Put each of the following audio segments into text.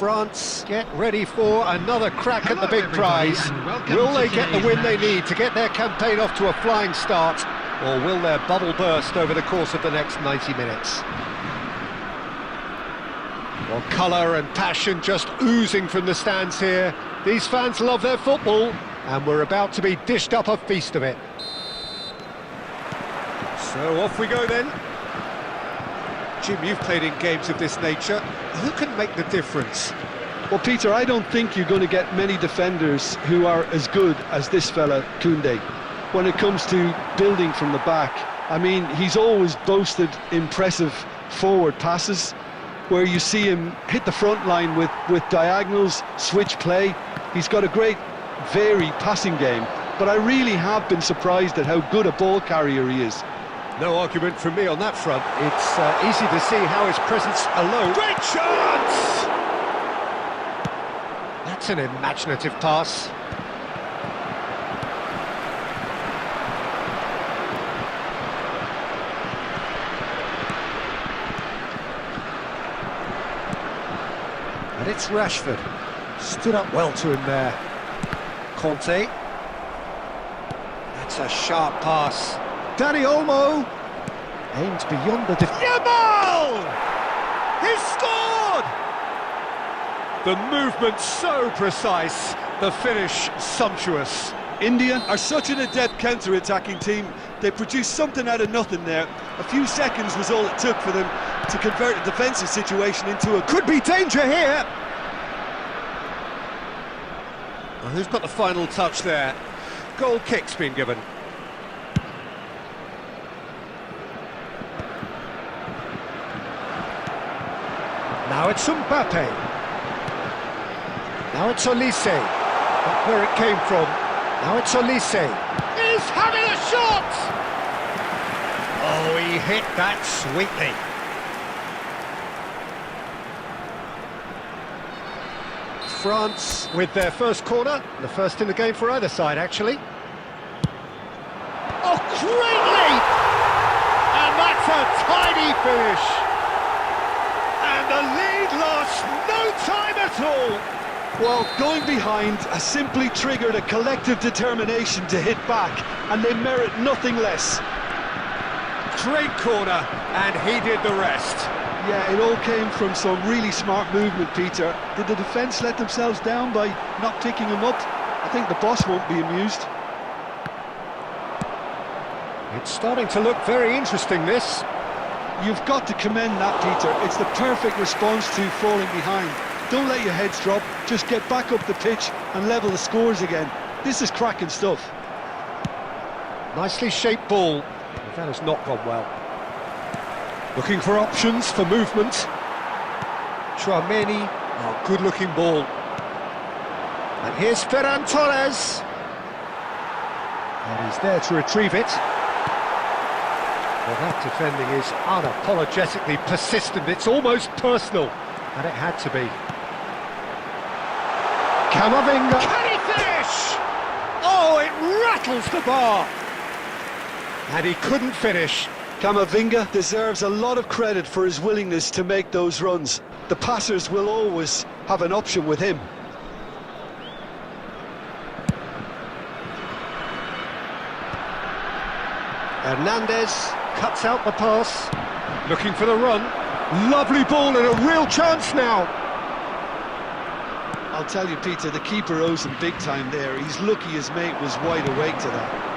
France get ready for another crack at the big prize. Will they get the win they need to get their campaign off to a flying start, or will their bubble burst over the course of the next 90 minutes? Well, colour and passion just oozing from the stands here. These fans love their football, and we're about to be dished up a feast of it. So off we go then. Jim, you've played in games of this nature. Who can make the difference? Well, Peter, I don't think you're going to get many defenders who are as good as this fella, Koundé, when it comes to building from the back. I mean, he's always boasted impressive forward passes, where you see him hit the front line with diagonals, switch play. He's got a great, varied passing game, but I really have been surprised at how good a ball carrier he is. No argument from me on that front. It's easy to see how his presence alone... Great chance! That's an imaginative pass. And it's Rashford. Stood up well to him there. Conte. That's a sharp pass. Dani Olmo aimed beyond the Yamal! He's scored! The movement so precise, the finish sumptuous. India are such an adept counter-attacking team. They produced something out of nothing there. A few seconds was all it took for them to convert a defensive situation into a... Could be danger here! Well, who's got the final touch there? Goal kick's been given. it's Mbappe. Now it's Olise. Not where it came from. Now it's Olise. He's having a shot! Oh, he hit that sweetly. France with their first corner, the first in the game for either side, actually. Oh, great leap! And that's a tidy finish. And the lead lost no time at all. Well, going behind has simply triggered a collective determination to hit back, and they merit nothing less. Great corner, and he did the rest. Yeah, it all came from some really smart movement, Peter. Did the defence let themselves down by not picking him up? I think the boss won't be amused. It's starting to look very interesting, this. You've got to commend that, Peter. It's the perfect response to falling behind. Don't let your heads drop, just get back up the pitch and level the scores again. This is cracking stuff. Nicely shaped ball. That has not gone well. Looking for options for movement. Chouameni, oh, good-looking ball. And here's Ferran Torres. And he's there to retrieve it. Well, that defending is unapologetically persistent. It's almost personal. And it had to be. Camavinga. Can he finish? Oh, it rattles the bar. And he couldn't finish. Camavinga deserves a lot of credit for his willingness to make those runs. The passers will always have an option with him. Hernandez cuts out the pass. Looking for the run. Lovely ball and a real chance now. I'll tell you, Peter, the keeper owes him big time there. He's lucky his mate was wide awake to that.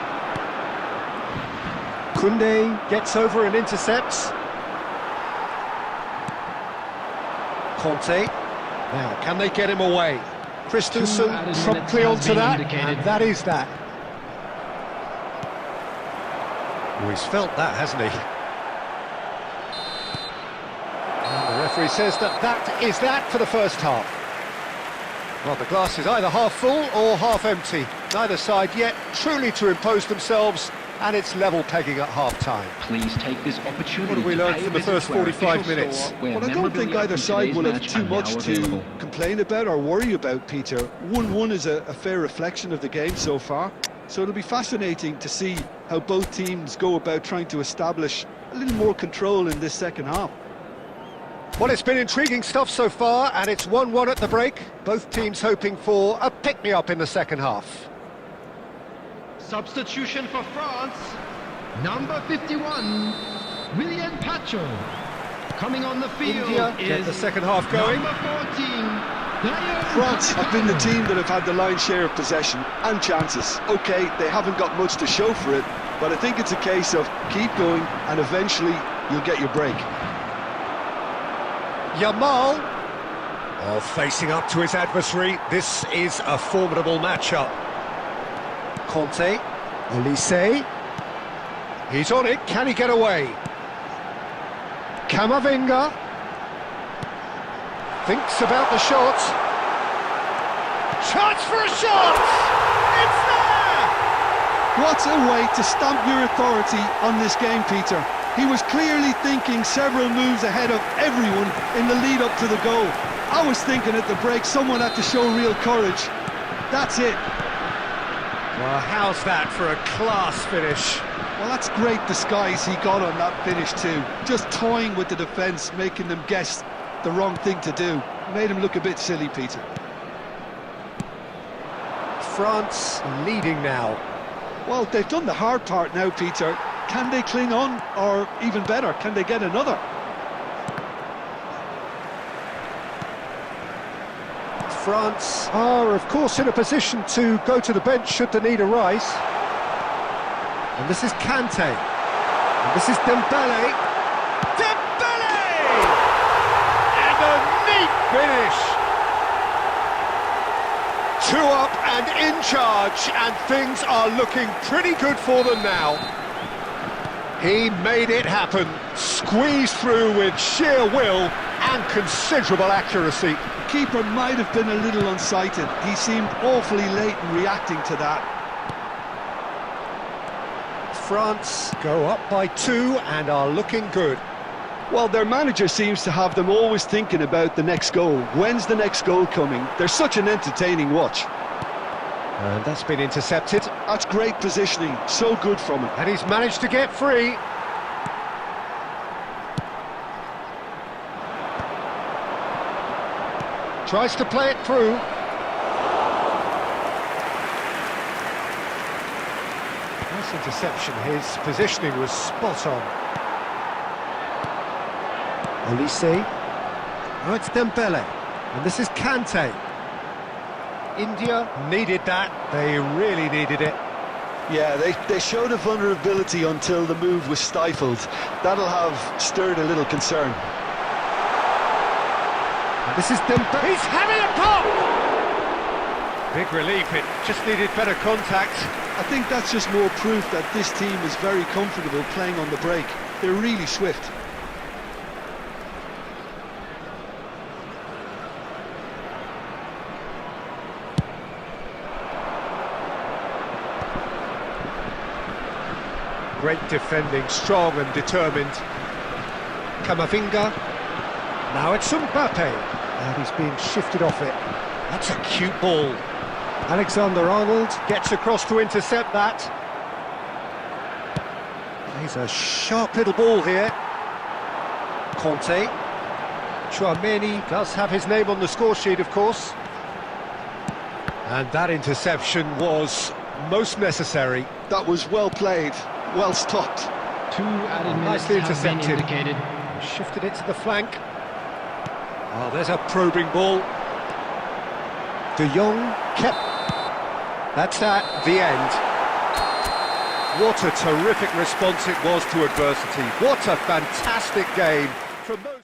Koundé gets over and intercepts. Conte. Now, can they get him away? Christensen promptly onto that, and that is that. Oh, he's felt that, hasn't he? And the referee says that is that for the first half. Well, the glass is either half full or half empty. Neither side yet truly to impose themselves, and it's level pegging at half-time. Please take this opportunity. What have we learned from the first 45 minutes? Well, I don't think either side will have too much to complain about or worry about, Peter. 1-1 is a fair reflection of the game so far, so it'll be fascinating to see how both teams go about trying to establish a little more control in this second half. Well, it's been intriguing stuff so far, and it's 1-1 at the break. Both teams hoping for a pick-me-up in the second half. Substitution for France, number 51, William Pacho. Coming on the field India get the second half going. Number 14, France have been the team that have had the lion's share of possession and chances. OK, they haven't got much to show for it, but I think it's a case of keep going and eventually you'll get your break. Yamal, facing up to his adversary. This is a formidable matchup. Conte, Olise, he's on it, can he get away? Camavinga, thinks about the shot. Chance for a shot! It's there! What a way to stamp your authority on this game, Peter. He was clearly thinking several moves ahead of everyone in the lead up to the goal. I was thinking at the break someone had to show real courage. That's it. Well, how's that for a class finish? Well, that's great disguise he got on that finish too. Just toying with the defence, making them guess the wrong thing to do. Made him look a bit silly, Peter. France leading now. Well, they've done the hard part now, Peter. Can they cling on, or even better, can they get another? France are, of course, in a position to go to the bench should the need arise. And this is Kante. And this is Dembele. Dembele! And a neat finish! 2 up and in charge, and things are looking pretty good for them now. He made it happen, squeezed through with sheer will and considerable accuracy. The keeper might have been a little unsighted. He seemed awfully late in reacting to that. France go up by 2 and are looking good. Well, their manager seems to have them always thinking about the next goal. When's the next goal coming? They're such an entertaining watch. And that's been intercepted. That's great positioning, so good from him. And he's managed to get free. Tries to play it through. Nice interception. His positioning was spot on. Olise. Oh, it's Dembele. And this is Kante. India needed that. They really needed it. Yeah, they showed a vulnerability until the move was stifled. That'll have stirred a little concern. And this is Dembele. He's having a pop! Big relief. It just needed better contact. I think that's just more proof that this team is very comfortable playing on the break. They're really swift. Great defending, strong and determined. Camavinga. Now it's Mbappe. And he's being shifted off it. That's a cute ball. Alexander-Arnold gets across to intercept that. He's a sharp little ball here. Conte. Chouameni does have his name on the score sheet, of course. And that interception was most necessary. That was well played. Well stopped. 2 added minutes Nicely have been intercepted. indicated. Shifted it to the flank. Oh, there's a probing ball. De Jong kept. That's that, the end. What a terrific response it was to adversity. What a fantastic game from those.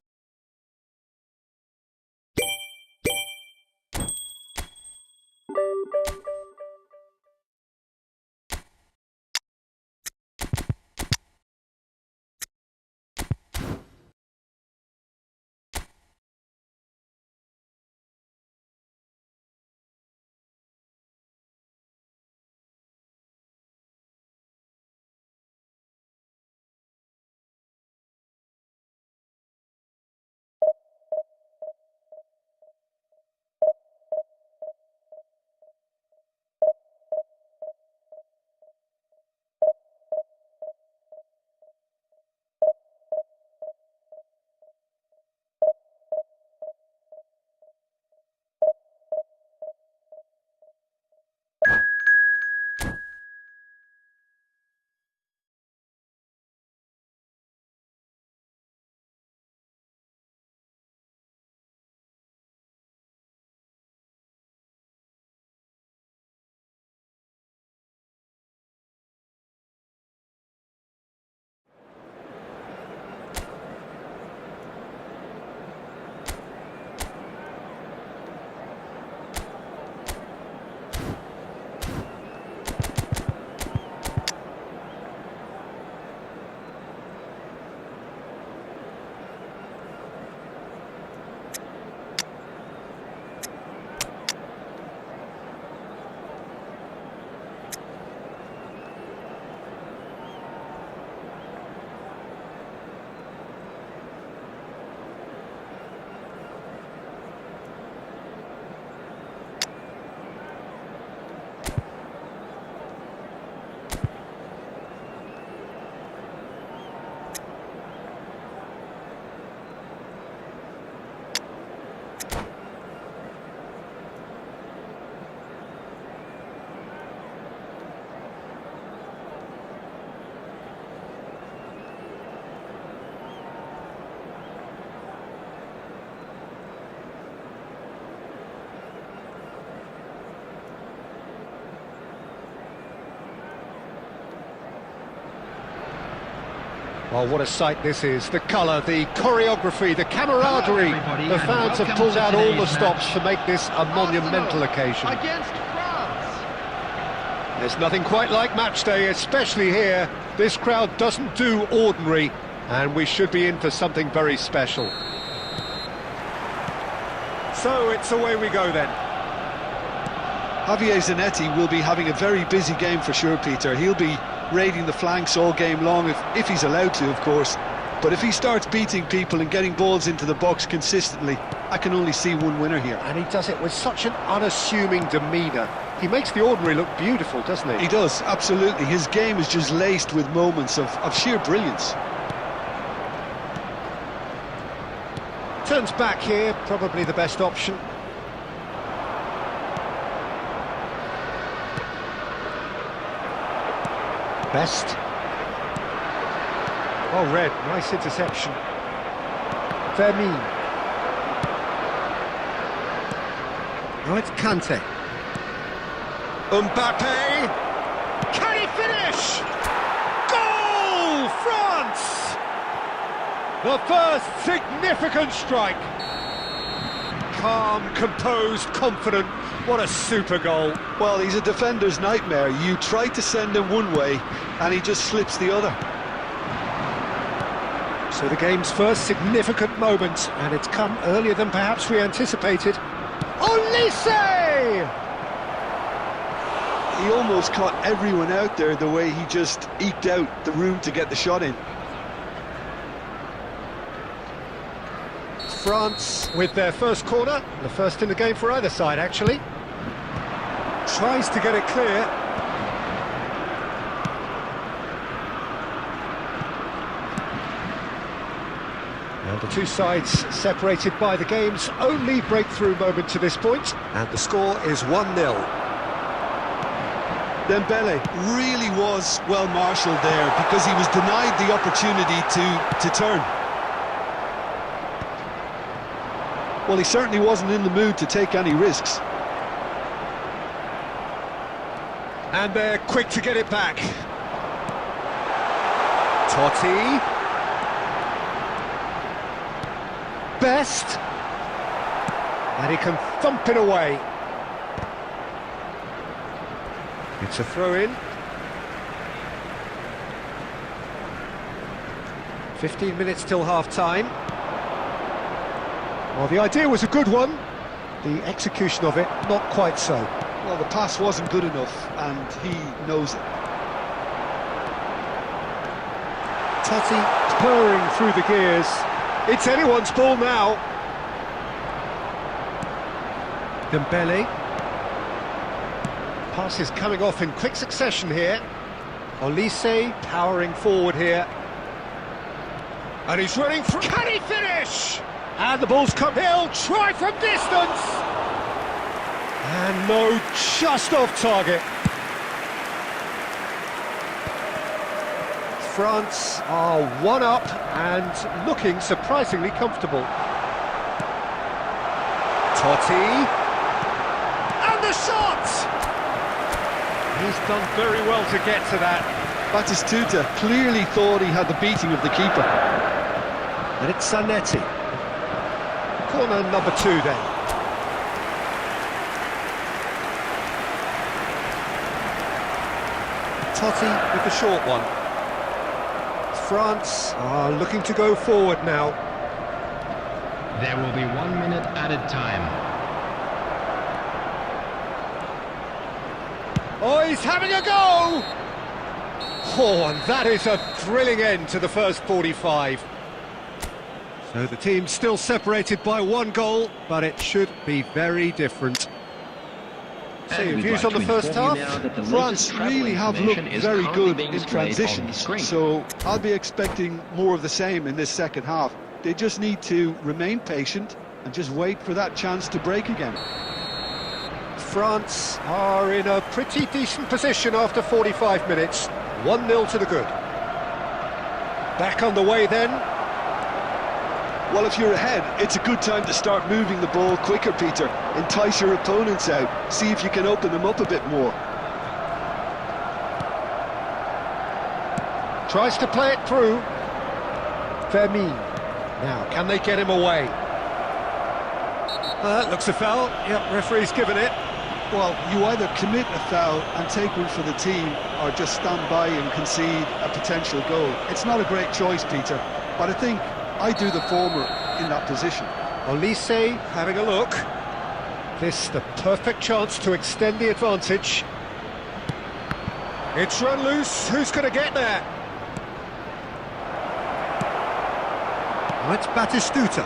Well, what a sight this is. The colour, the choreography, the camaraderie. The fans have pulled out all the stops to make this a monumental occasion. Against France. There's nothing quite like match day, especially here. This crowd doesn't do ordinary, and we should be in for something very special. So it's away we go then. Javier Zanetti will be having a very busy game for sure, Peter. He'll be raiding the flanks all game long, if he's allowed to, of course. But if he starts beating people and getting balls into the box consistently, I can only see one winner here. And he does it with such an unassuming demeanour. He makes the ordinary look beautiful, doesn't he? He does, absolutely. His game is just laced with moments of sheer brilliance. Turns back here, probably the best option. Best. Oh, Red, nice interception. Fermin. Now it's Kante. Mbappe. Can he finish? Goal! France! The first significant strike. Calm, composed, confident. What a super goal. Well, he's a defender's nightmare. You try to send him one way, and he just slips the other. So the game's first significant moment, and it's come earlier than perhaps we anticipated. Olise! He almost caught everyone out there the way he just eked out the room to get the shot in. France with their first corner, the first in the game for either side actually. Tries to get it clear. And the two sides separated by the game's only breakthrough moment to this point, and the score is 1-0. Dembele really was well marshalled there because he was denied the opportunity to turn. Well, he certainly wasn't in the mood to take any risks. And they're quick to get it back. Totti. Best. And he can thump it away. It's a throw-in. 15 minutes till half-time. Well, the idea was a good one. The execution of it, not quite so. Well, the pass wasn't good enough, and he knows it. Totti purring through the gears. It's anyone's ball now. Dembele. Passes coming off in quick succession here. Olise powering forward here. And he's running through. Can he finish? And the ball's come. He'll try from distance. And no, just off target. France are one up and looking surprisingly comfortable. Totti. And the shot! He's done very well to get to that. Batistuta clearly thought he had the beating of the keeper. And it's Zanetti. Corner number 2 then. Totti with the short one. France are looking to go forward now. There will be 1 minute added time. Oh, he's having a go! Oh, and that is a thrilling end to the first 45. So the team's still separated by 1 goal, but it should be very different. So your views on the first half? France really have looked very good in transitions, so I'll be expecting more of the same in this second half. They just need to remain patient and just wait for that chance to break again. France are in a pretty decent position after 45 minutes. 1-0 to the good. Back on the way then. Well, if you're ahead, it's a good time to start moving the ball quicker, Peter. Entice your opponents out. See if you can open them up a bit more. Tries to play it through. Fermin. Now, can they get him away? Looks a foul. Yep, referee's given it. Well, you either commit a foul and take one for the team, or just stand by and concede a potential goal. It's not a great choice, Peter, but I think I do the former in that position. Olise having a look. This the perfect chance to extend the advantage. It's run loose. Who's going to get there? Oh, it's Batistuta.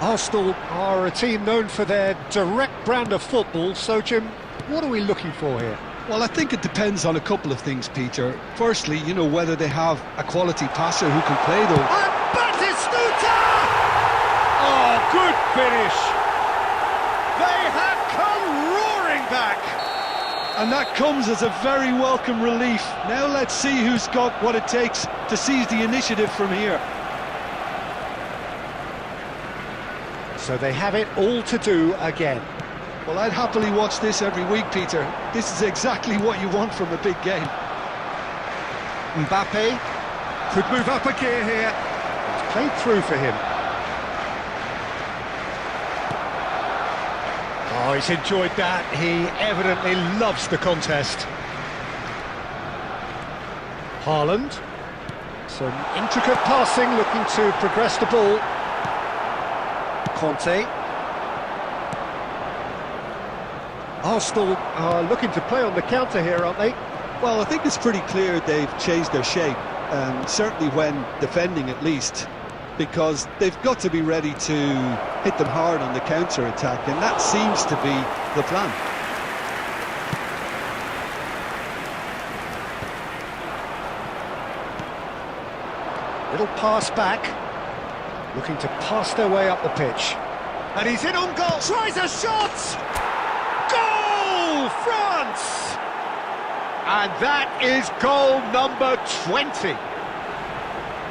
Arsenal are a team known for their direct brand of football, so Jim, what are we looking for here? Well, I think it depends on a couple of things, Peter. Firstly, you know, whether they have a quality passer who can play those. And Batistuta! Oh, good finish! They have come roaring back! And that comes as a very welcome relief. Now let's see who's got what it takes to seize the initiative from here. So they have it all to do again. Well, I'd happily watch this every week, Peter. This is exactly what you want from a big game. Mbappe could move up a gear here. It's played through for him. Oh, he's enjoyed that. He evidently loves the contest. Haaland. Some intricate passing, looking to progress the ball. Conte. Arsenal are looking to play on the counter here, aren't they? Well, I think it's pretty clear they've changed their shape, certainly when defending at least, because they've got to be ready to hit them hard on the counter-attack, and that seems to be the plan. Little pass back, looking to pass their way up the pitch. And he's in on goal, tries a shot! Goal, France! And that is goal number 20.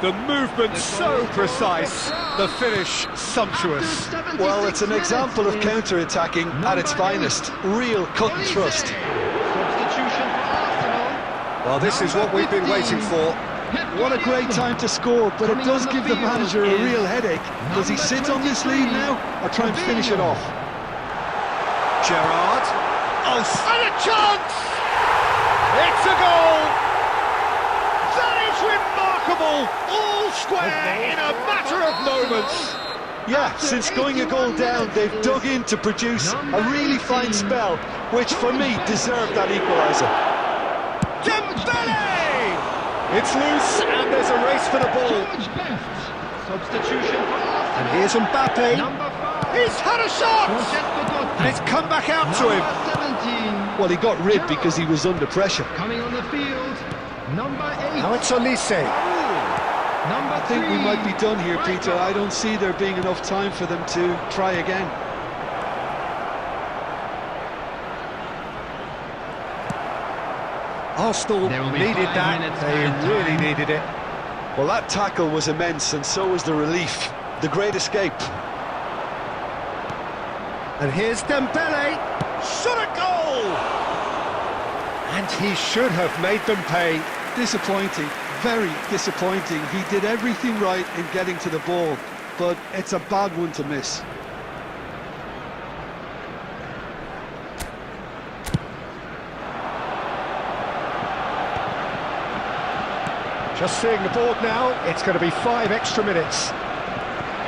The movement so precise, the finish sumptuous. Well, it's an example of counter-attacking at its finest. Real cut and thrust. Substitution for Arsenal. Well, this is what we've been waiting for. What a great time to score, but it does give the manager a real headache. Does he sit on this lead now, or try and finish it off? Gerrard. Oh, and a chance! It's a goal! That is remarkable! All square in a matter of moments! Yeah, since going a goal down, they've dug in to produce a really fine spell, which for me deserved that equaliser. Dembele! It's loose, and there's a race for the ball. Substitution for Arsenal. And here's Mbappe. Number 5. He's had a shot! And it's come back out to him. Number 17. Well, he got rid because he was under pressure. Coming on the field. Number 8. Now it's Olise. Number I think we 3. might be done here, Peter. I don't see there being enough time for them to try again. Arsenal needed that. They really needed it. Well, that tackle was immense, and so was the relief. The great escape. And here's Dembele. Shot a goal! And he should have made them pay. Disappointing, very disappointing. He did everything right in getting to the ball, but it's a bad one to miss. Just seeing the board now, it's going to be 5 extra minutes.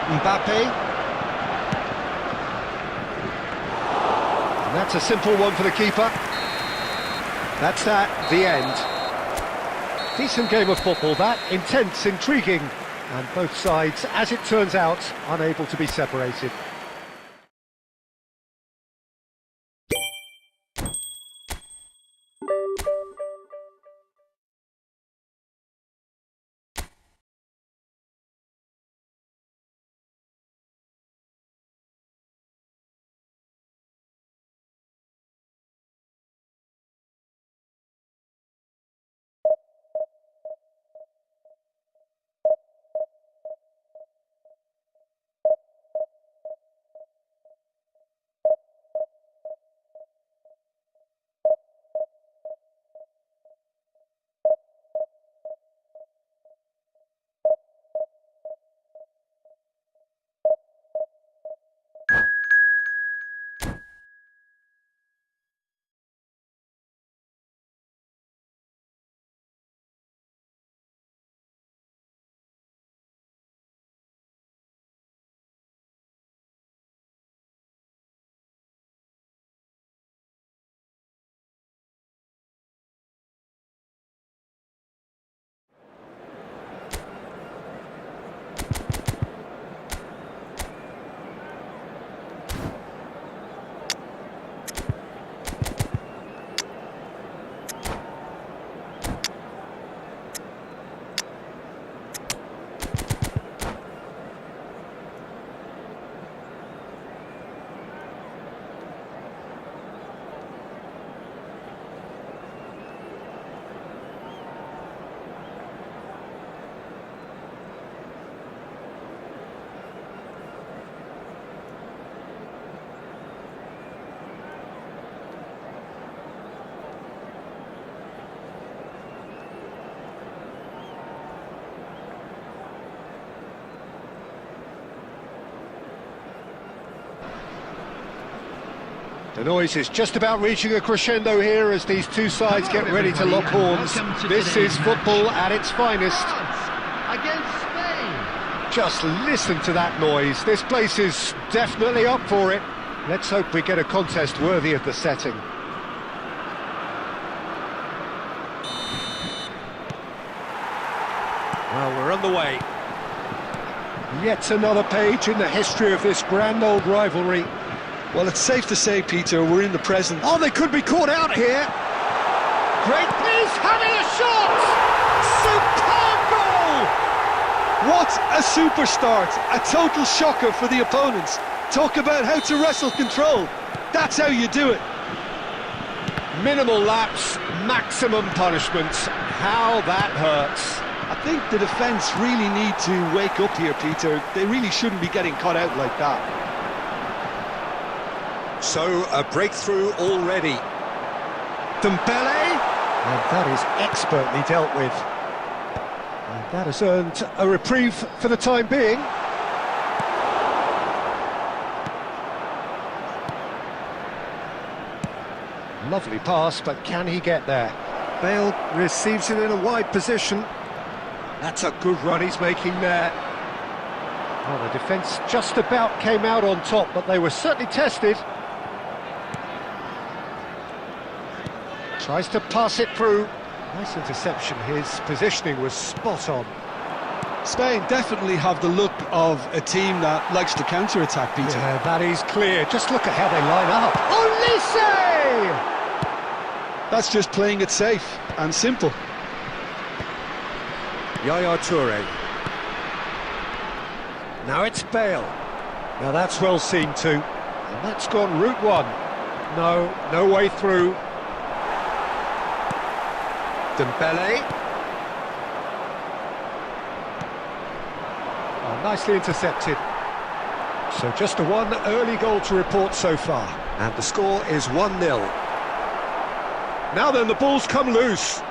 Mbappe. And that's a simple one for the keeper. That's that, the end. Decent game of football, that. Intense, intriguing. And both sides, as it turns out, unable to be separated. The noise is just about reaching a crescendo here as these two sides get ready to lock horns. This is football at its finest. Against Spain. Just listen to that noise. This place is definitely up for it. Let's hope we get a contest worthy of the setting. Well, we're on the way. Yet another page in the history of this grand old rivalry. Well, it's safe to say, Peter, we're in the present. Oh, they could be caught out here. Great, he's having a shot! Superb goal! What a super start! A total shocker for the opponents. Talk about how to wrestle control. That's how you do it. Minimal lapse, maximum punishment. How that hurts. I think the defence really need to wake up here, Peter. They really shouldn't be getting caught out like that. So, a breakthrough already. Dembele, and that is expertly dealt with. And that has earned a reprieve for the time being. Lovely pass, but can he get there? Bale receives it in a wide position. That's a good run he's making there. Well, the defence just about came out on top, but they were certainly tested. Tries to pass it through. Nice interception. His positioning was spot on. Spain definitely have the look of a team that likes to counter-attack, Peter. Yeah, that is clear. Just look at how they line up. Olise! That's just playing it safe and simple. Yaya Toure. Now it's Bale. Now that's well seen too. And that's gone route one. No way through. Dembele. Oh, nicely intercepted. So just a one early goal to report so far. And the score is 1-0. Now then, the ball's come loose.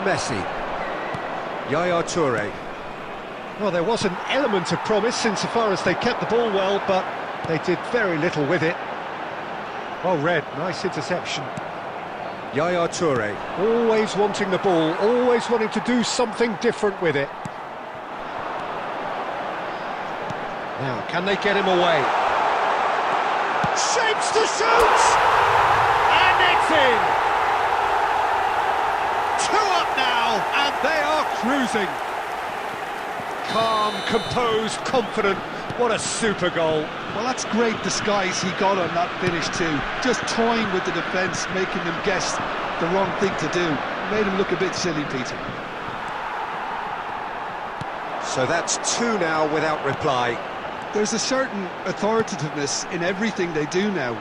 Messi. Yaya Toure. Well, there was an element of promise insofar as they kept the ball well, but they did very little with it. Well read, nice interception. Yaya Toure, always wanting the ball, always wanting to do something different with it. Now, can they get him away? Shapes to shoot! And it's in! 2 up now, and they are cruising. Calm, composed, confident. What a super goal. Well, that's great disguise he got on that finish too. Just toying with the defence, making them guess the wrong thing to do. Made him look a bit silly, Peter. So that's 2 now without reply. There's a certain authoritativeness in everything they do now.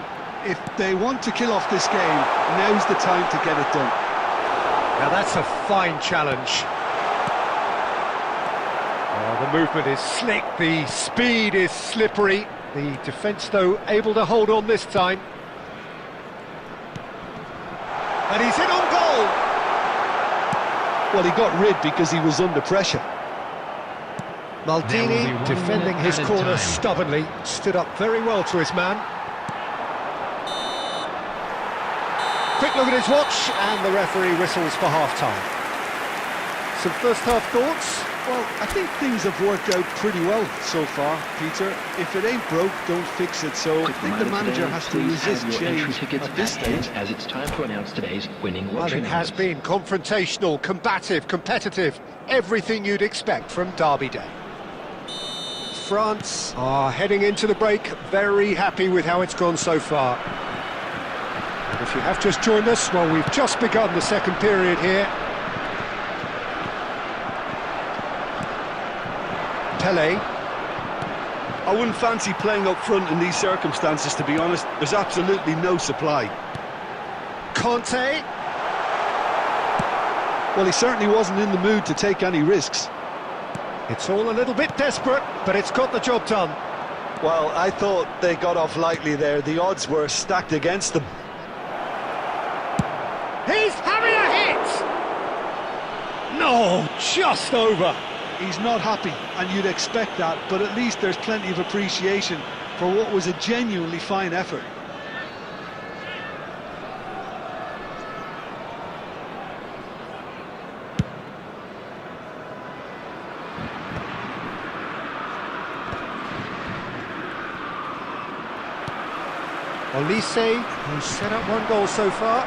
If they want to kill off this game, now's the time to get it done. Now that's a fine challenge. The movement is slick, the speed is slippery. The defence, though, able to hold on this time. And he's in on goal! Well, he got rid because he was under pressure. Maldini, defending his corner stubbornly, stood up very well to his man. Quick look at his watch, and the referee whistles for half-time. Some first-half thoughts? Well, I think things have worked out pretty well so far, Peter. If it ain't broke, don't fix it. So I think the manager has to resist change at this stage. As it's time to announce today's winning Well, it has been confrontational, combative, competitive. Everything you'd expect from Derby Day. France are heading into the break, very happy with how it's gone so far. And if you have just joined us, well, we've just begun the second period here. Pele. I wouldn't fancy playing up front in these circumstances, to be honest. There's absolutely no supply. Conte. Well, he certainly wasn't in the mood to take any risks. It's all a little bit desperate, but it's got the job done. Well, I thought they got off lightly there. The odds were stacked against them. He's having a hit! No, just over. He's not happy, and you'd expect that, but at least there's plenty of appreciation for what was a genuinely fine effort. Olise, who's set up one goal so far.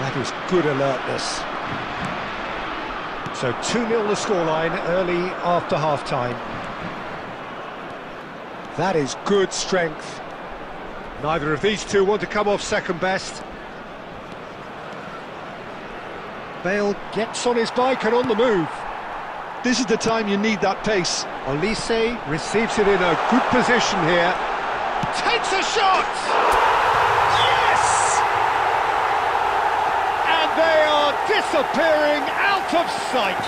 That is good alertness. So 2-0 the scoreline early after half-time. That is good strength. Neither of these two want to come off second best. Bale gets on his bike and on the move. This is the time you need that pace. Olise receives it in a good position here. Takes a shot! Yes! And they are disappearing out of sight.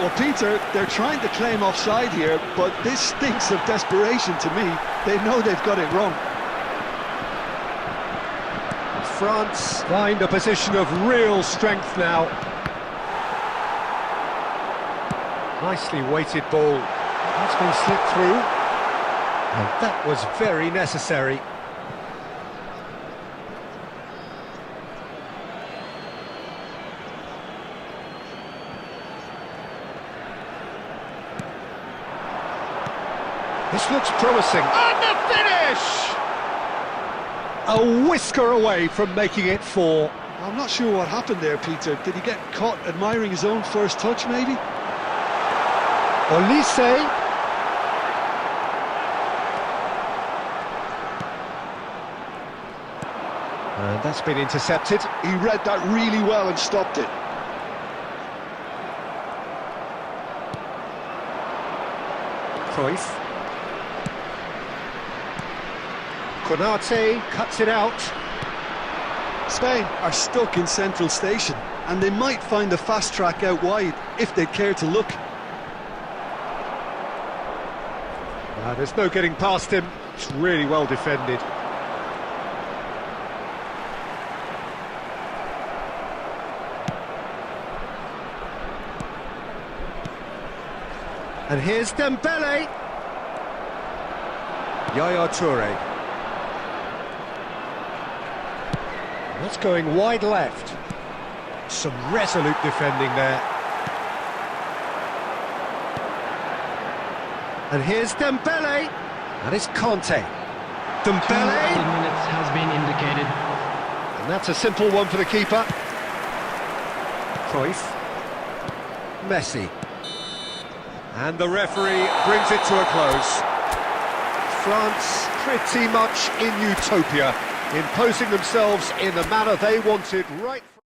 Well, Peter, they're trying to claim offside here, but this stinks of desperation to me. They know they've got it wrong. France find a position of real strength now. Nicely weighted ball. That's been slipped through. And that was very necessary. This looks promising. And the finish! A whisker away from making it 4. I'm not sure what happened there, Peter. Did he get caught admiring his own first touch, maybe? Olise. And that's been intercepted. He read that really well and stopped it. Cruyff. Konate cuts it out. Spain are stuck in central station, and they might find a fast track out wide if they care to look. There's no getting past him. It's really well defended. And here's Dembele. Yaya Toure. That's going wide left. Some resolute defending there. And here's Dembele. And it's Conte. 2 Dembele. added minutes has been indicated. And that's a simple one for the keeper. Cruyff. Messi. And the referee brings it to a close. France pretty much in utopia, imposing themselves in the manner they wanted right from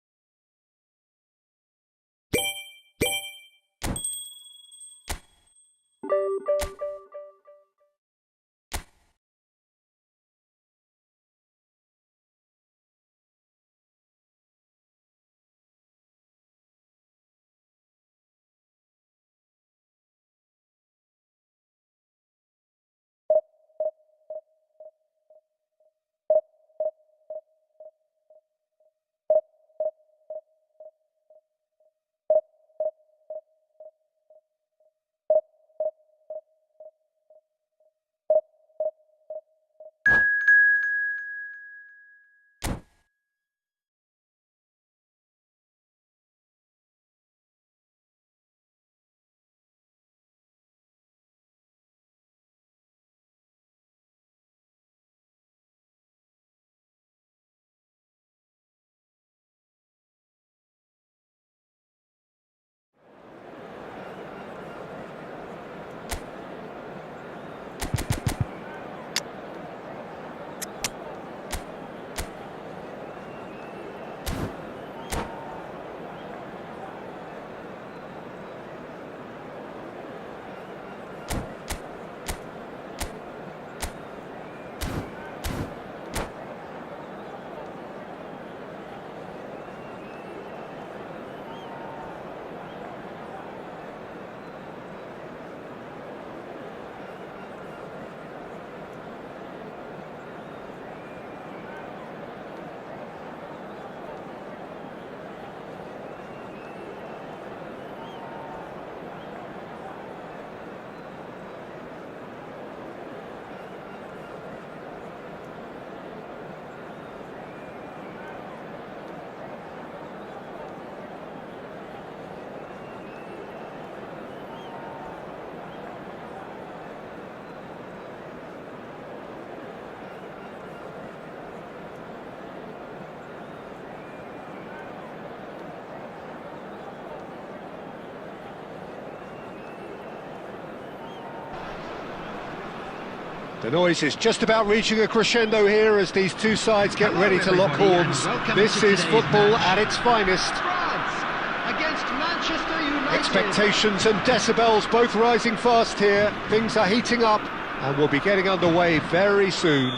The noise is just about reaching a crescendo here as these two sides get Hello ready to lock everybody, and horns. welcome This to is today's football match. at its finest. France against Manchester United. Expectations and decibels both rising fast here. Things are heating up and we'll be getting underway very soon.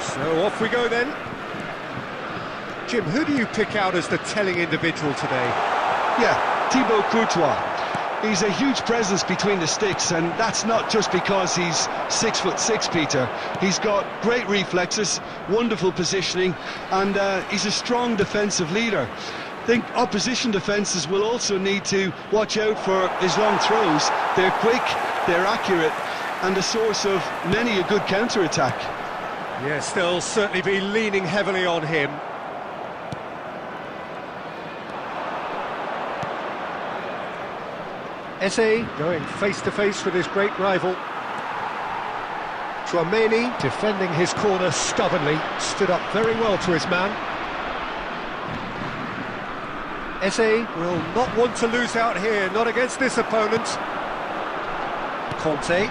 So off we go then. Jim, who do you pick out as the telling individual today? Yeah, Thibaut Courtois. He's a huge presence between the sticks, and that's not just because he's 6'6", Peter. He's got great reflexes, wonderful positioning, and he's a strong defensive leader. I think opposition defences will also need to watch out for his long throws. They're quick, they're accurate, and a source of many a good counter-attack. Yes, they'll certainly be leaning heavily on him. Eze going face-to-face with his great rival. Chouameni defending his corner stubbornly, stood up very well to his man. Eze will not want to lose out here, not against this opponent. Conte.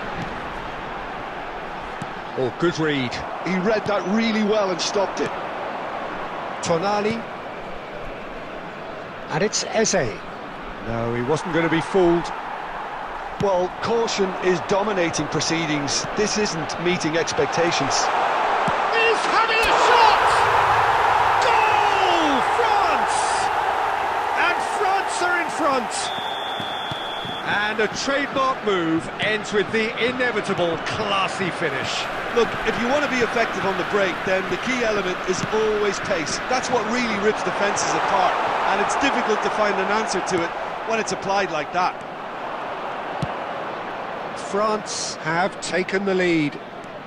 Oh, good read. He read that really well and stopped it. Tonali. And it's Eze. No, he wasn't going to be fooled. Well, caution is dominating proceedings. This isn't meeting expectations. He's having a shot! Goal! France! And France are in front. And a trademark move ends with the inevitable classy finish. Look, if you want to be effective on the break, then the key element is always pace. That's what really rips defences apart, and it's difficult to find an answer to it when it's applied like that. France have taken the lead.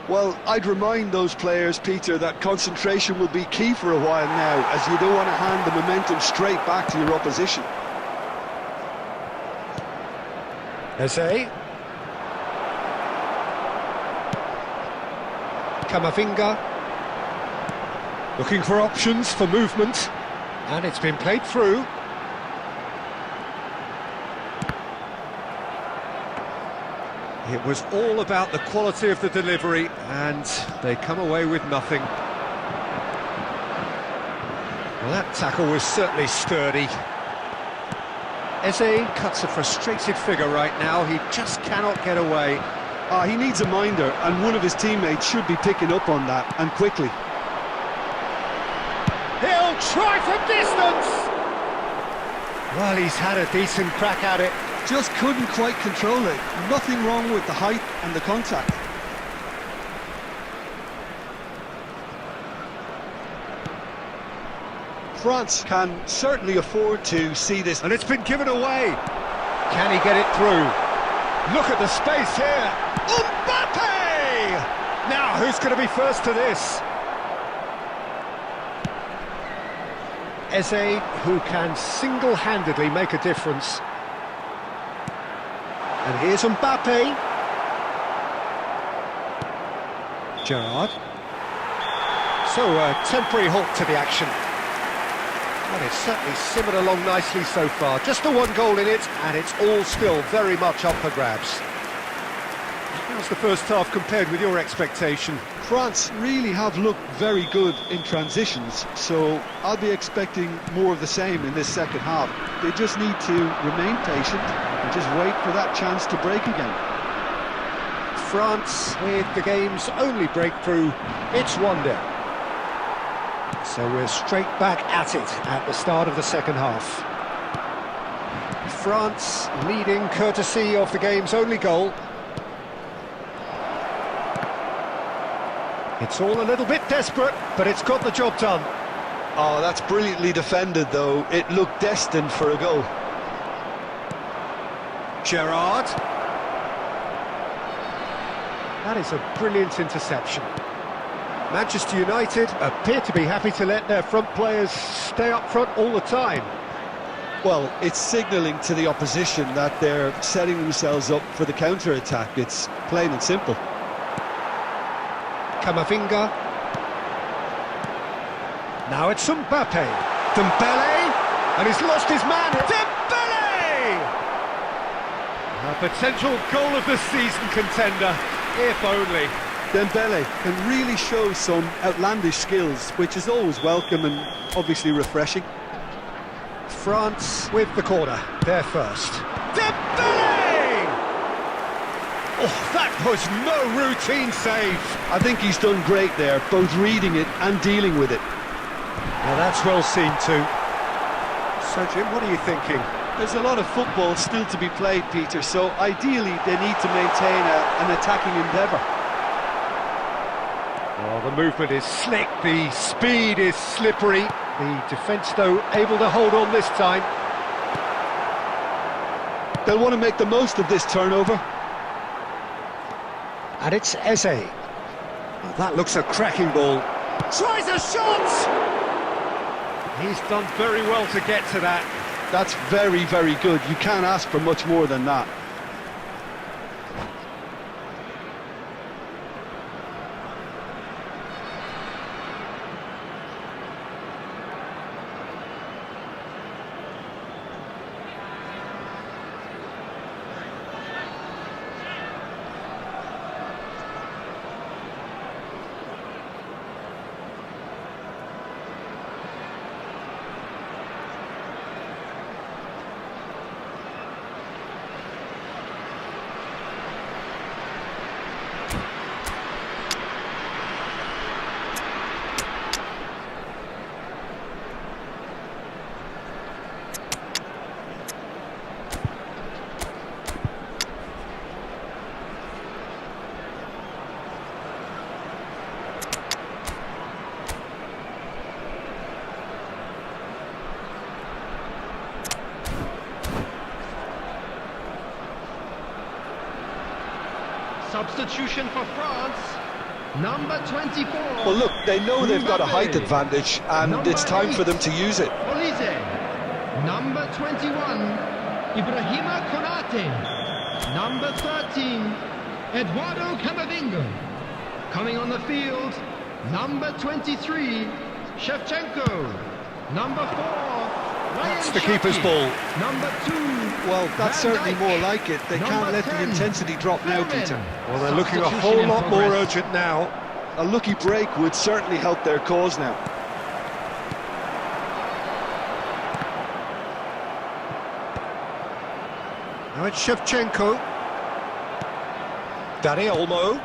Well, I'd remind those players, Peter, that concentration will be key for a while now, as you don't want to hand the momentum straight back to your opposition. Eze. Camavinga. Looking for options for movement. And it's been played through. It was all about the quality of the delivery, and they come away with nothing. Well, that tackle was certainly sturdy. Eze cuts a frustrated figure right now. He just cannot get away. He needs a minder, and one of his teammates should be picking up on that, and quickly. He'll try from distance! Well, he's had a decent crack at it. Just couldn't quite control it. Nothing wrong with the height and the contact. France can certainly afford to see this. And it's been given away. Can he get it through? Look at the space here. Mbappe! Now, who's going to be first to this? Eze, who can single-handedly make a difference. And here's Mbappe. Gerrard. So, a temporary halt to the action. Well, it's certainly simmered along nicely so far. Just the one goal in it, and it's all still very much up for grabs. How's the first half compared with your expectation? France really have looked very good in transitions, so I'll be expecting more of the same in this second half. They just need to remain patient and just wait for that chance to break again. France with the game's only breakthrough. It's 1-0. So we're straight back at it at the start of the second half. France leading courtesy of the game's only goal. It's all a little bit desperate, but it's got the job done. Oh, that's brilliantly defended, though. It looked destined for a goal. Gerrard. That is a brilliant interception. Manchester United appear to be happy to let their front players stay up front all the time. Well, it's signalling to the opposition that they're setting themselves up for the counter-attack. It's plain and simple. Camavinga. Now it's Mbappe. Dembele. And he's lost his man. Dembele! A potential goal of the season contender, if only. Dembele can really show some outlandish skills, which is always welcome and obviously refreshing. France with the corner, they're first. Dembele! Oh, that was no routine save. I think he's done great there, both reading it and dealing with it. Now that's well seen too. So Jim, what are you thinking? There's a lot of football still to be played, Peter, so ideally they need to maintain an attacking endeavour. Well, the movement is slick, the speed is slippery. The defence, though, able to hold on this time. They'll want to make the most of this turnover. And it's Eze. Well, that looks a cracking ball. Tries a shot! He's done very well to get to that. That's very, very good. You can't ask for much more than that. Substitution for France, number 24. Well, look, they know they've got a height Mbappe. advantage, and Number it's time for 8, them to use it. Olise. Number 21, Ibrahima Konate. Number 13, Eduardo Camavinga. Coming on the field, number 23, Shevchenko. Number 4, Ryan That's the keeper's Shaki. ball. Number 2, Well, that's Van certainly Dijk. more like it. They can't Number let the 10, intensity drop now, Vermaelen. Peter. Well, they're looking a Substitution whole in lot more progress. urgent now. A lucky break would certainly help their cause now. Now it's Shevchenko. Dani Olmo.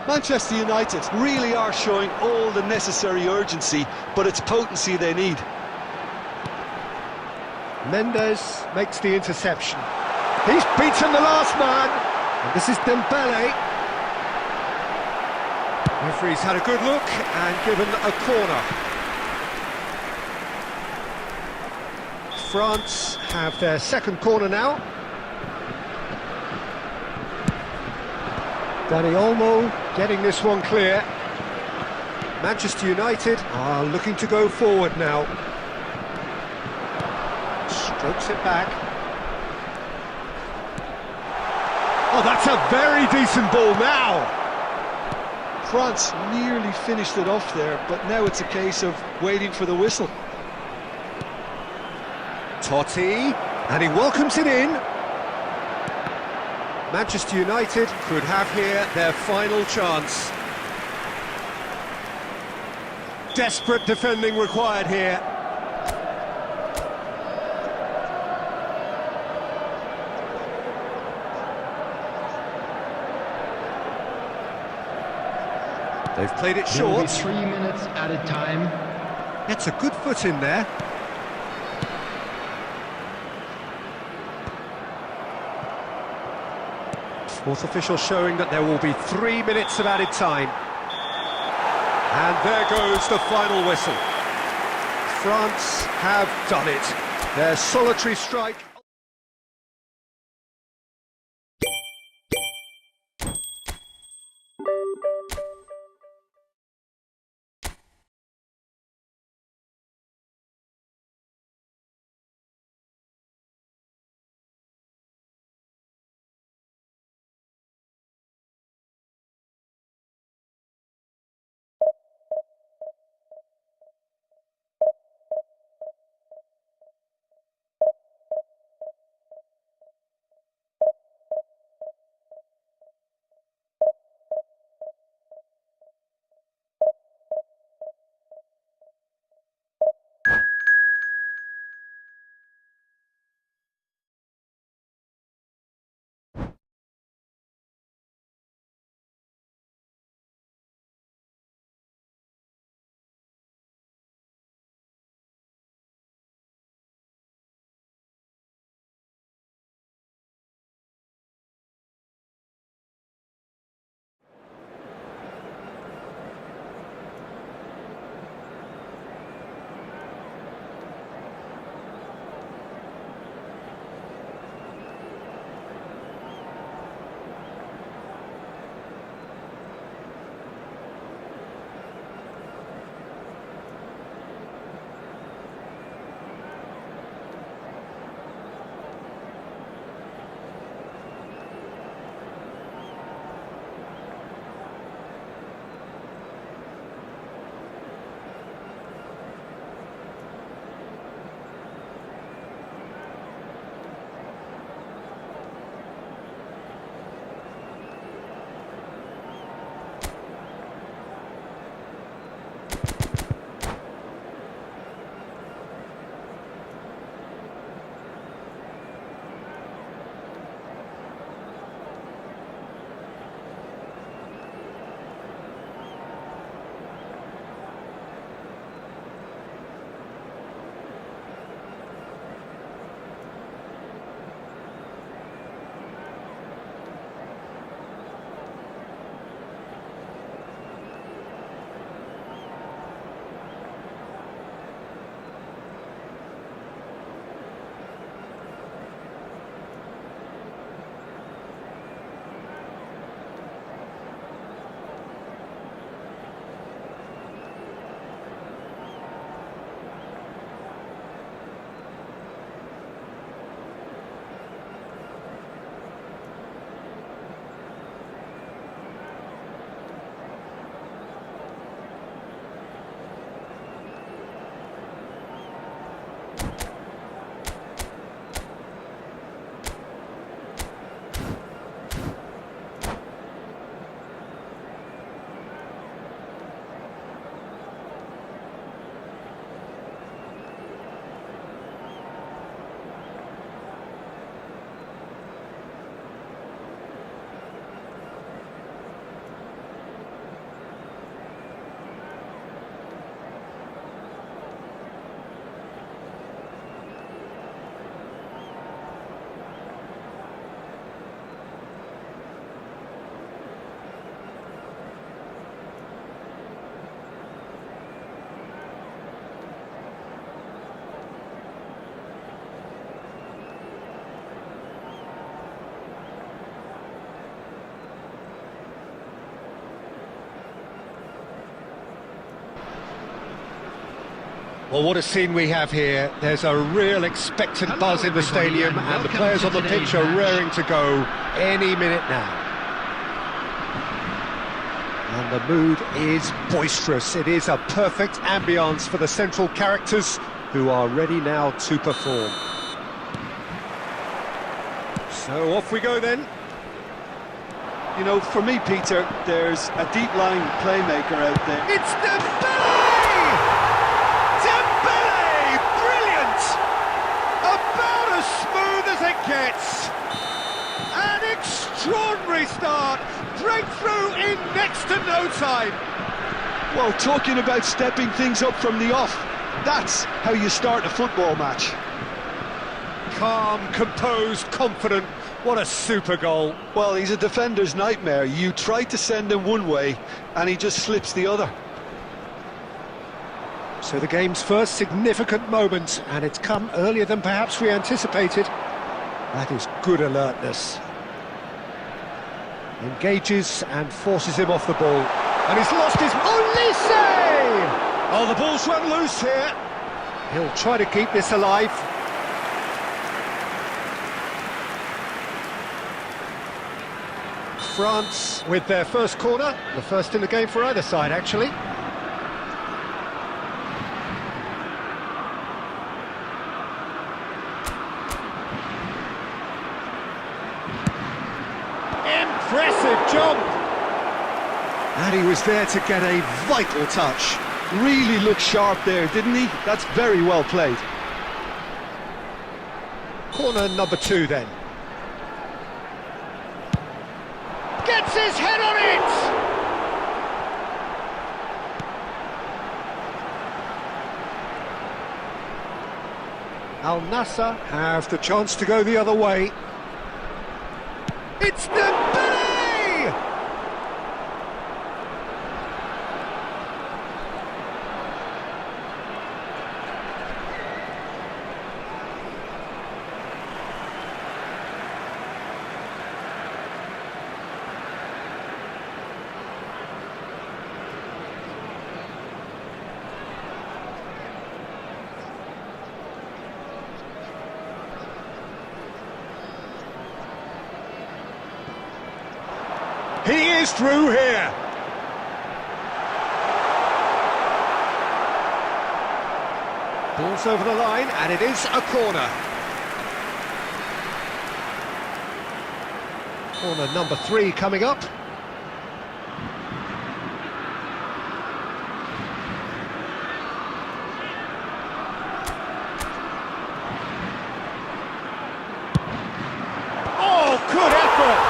Manchester United really are showing all the necessary urgency, but it's potency they need. Mendes makes the interception. He's beaten the last man. And this is Dembele. Referee's had a good look and given a corner. France have their second corner now. Dani Olmo getting this one clear. Manchester United are looking to go forward now. Strokes it back. Oh, that's a very decent ball now. France nearly finished it off there, but now it's a case of waiting for the whistle. Totti, and he welcomes it in. Manchester United could have here their final chance. Desperate defending required here. They've played it There will be short. 3 minutes added time. Gets a good foot in there. Fourth official showing that there will be 3 minutes of added time. And there goes the final whistle. France have done it. Their solitary strike Well, what a scene we have here. There's a real expectant Hello, buzz in the everybody, stadium, and and the welcome players to on the today's pitch are match. raring to go any minute now. And the mood is boisterous. It is a perfect ambience for the central characters who are ready now to perform. So off we go then. You know, for me, Peter, there's a deep-lying playmaker out there. It's Dembele! Dembele! Brilliant! About as smooth as it gets. An extraordinary start. Breakthrough in next to no time. Well, talking about stepping things up from the off, that's how you start a football match. Calm, composed, confident. What a super goal. Well, he's a defender's nightmare. You try to send him one way, and he just slips the other. So the game's first significant moment, and it's come earlier than perhaps we anticipated. That is good alertness. Engages and forces him off the ball. And he's lost his... Olise! Oh, the ball's run loose here. He'll try to keep this alive. France with their first corner, the first in the game for either side, actually. Impressive jump! And he was there to get a vital touch. Really looked sharp there, didn't he? That's very well played. Corner number 2 then. Gets his head on it! Al Nassr have the chance to go the other way. It's Dembele! He is through here. Ball's over the line, and it is a corner. Corner number 3 coming up. Oh, good effort!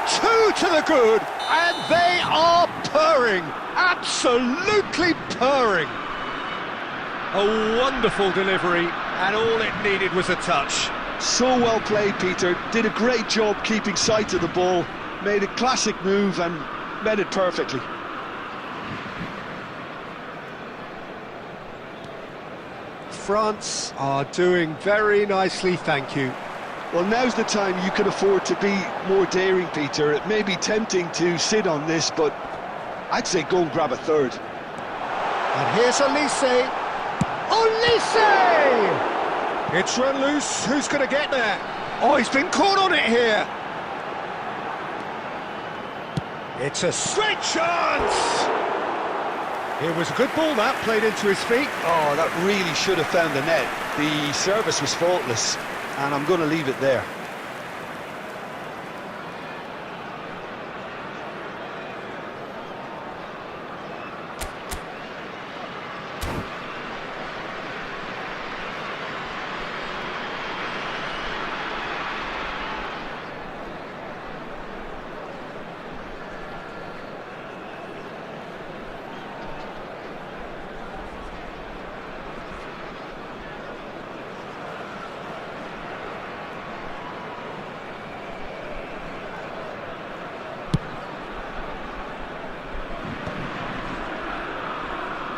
Two to the good, and they are purring, absolutely purring. A wonderful delivery, and all it needed was a touch. So well played, Peter. Did a great job keeping sight of the ball, made a classic move and met it perfectly. France are doing very nicely, thank you. Well, now's the time you can afford to be more daring, Peter. It may be tempting to sit on this, but I'd say go and grab a third. And here's Olise. Olise! It's run loose. Who's going to get there? Oh, he's been caught on it here. It's a straight chance! It was a good ball, that, played into his feet. Oh, that really should have found the net. The service was faultless. And I'm going to leave it there.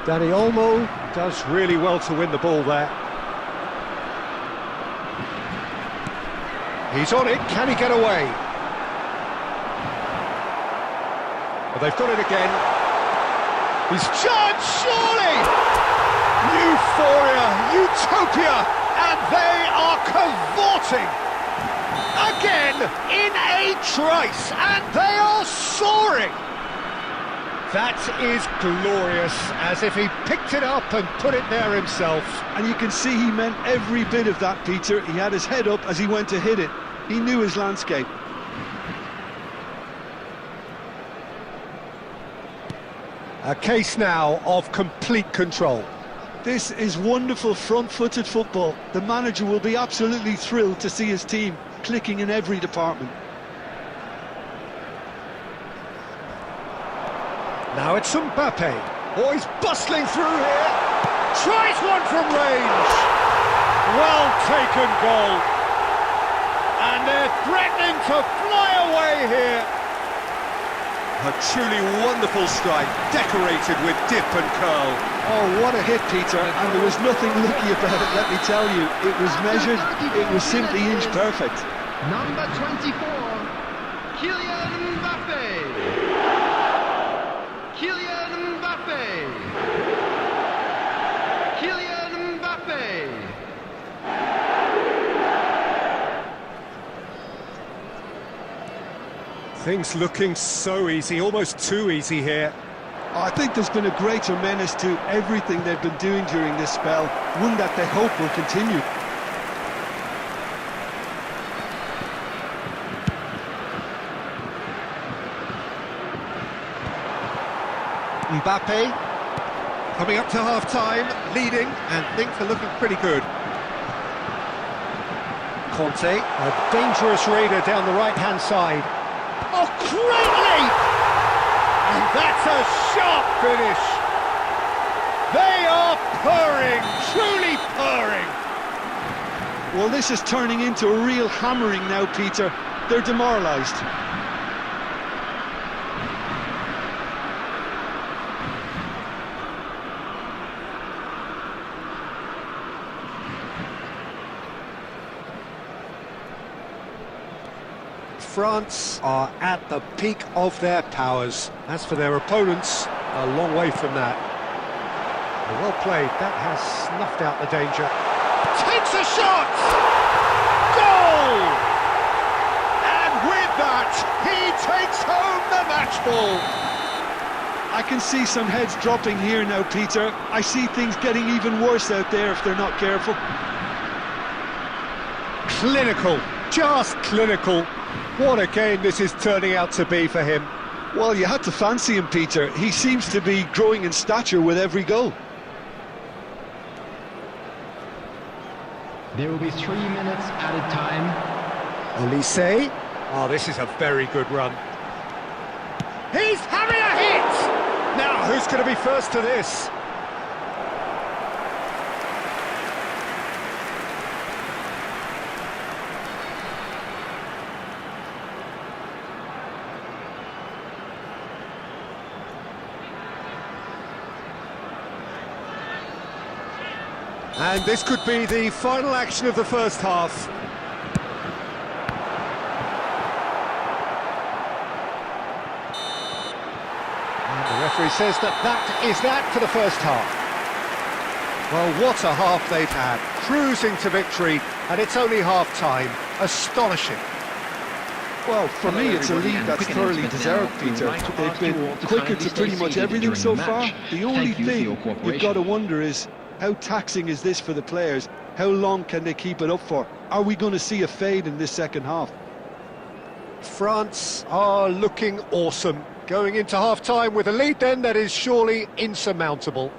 Dani Olmo does really well to win the ball there. He's on it, can he get away? Well, they've got it again. He's charged, surely! Euphoria, utopia, and they are cavorting! Again, in a trice, and they are soaring! That is glorious, as if he picked it up and put it there himself. And you can see he meant every bit of that, Peter. He had his head up as he went to hit it. He knew his landscape. A case now of complete control. This is wonderful front-footed football. The manager will be absolutely thrilled to see his team clicking in every department. Now it's Mbappe. Oh, he's bustling through here. Tries one from range. Well taken goal. And they're threatening to fly away here. A truly wonderful strike, decorated with dip and curl. Oh, what a hit, Peter. And there was nothing lucky about it, let me tell you. It was measured, it was simply inch perfect. Number 24, Kylian Mbappe. Kylian Mbappe. Kylian Mbappe. Things looking so easy, almost too easy here. I think there's been a greater menace to everything they've been doing during this spell, one that they hope will continue. Mbappe coming up to half-time, leading, and things are looking pretty good. Conte, a dangerous raider down the right-hand side. Oh, great leap! And that's a sharp finish. They are purring, truly purring. Well, this is turning into a real hammering now, Peter. They're demoralised. France are at the peak of their powers. As for their opponents, a long way from that. Well played, that has snuffed out the danger. Takes a shot! Goal! And with that, he takes home the match ball. I can see some heads dropping here now, Peter. I see things getting even worse out there if they're not careful. Clinical, just clinical. What a game this is turning out to be for him. Well, you had to fancy him, Peter. He seems to be growing in stature with every goal. There will be 3 minutes added time. Elise. Oh, this is a very good run. He's having a hit! Now, who's going to be first to this? And this could be the final action of the first half. And the referee says that is that for the first half. Well, what a half they've had. Cruising to victory, and it's only half-time. Astonishing. Well, for me, it's a lead that's thoroughly deserved, Peter. They've been quicker to pretty much everything so far. The only thing you've got to wonder is, how taxing is this for the players? How long can they keep it up for? Are we going to see a fade in this second half? France are looking awesome. Going into half-time with a lead then that is surely insurmountable.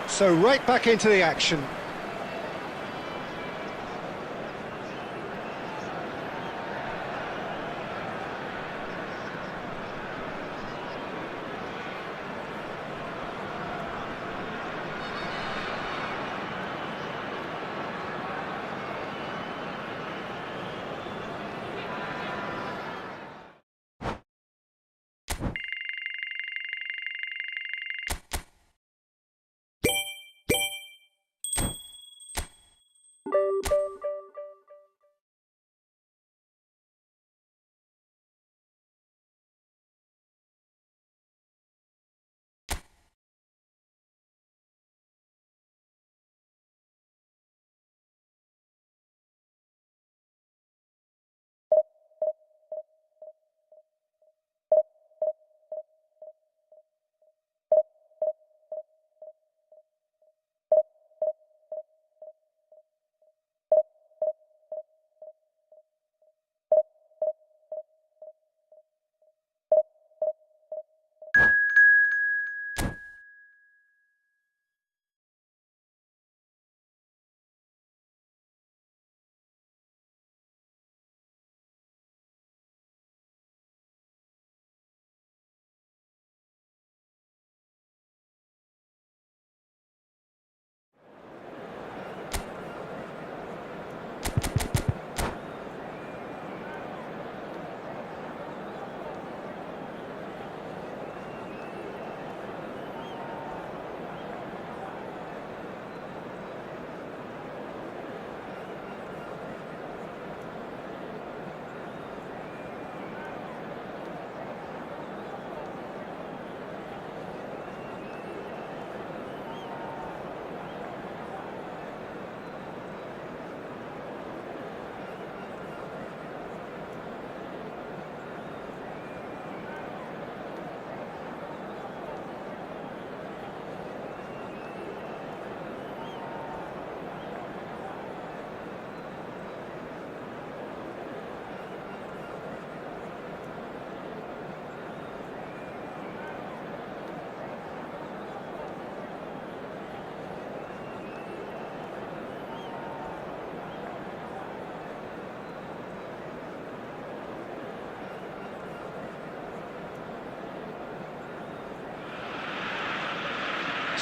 So right back into the action.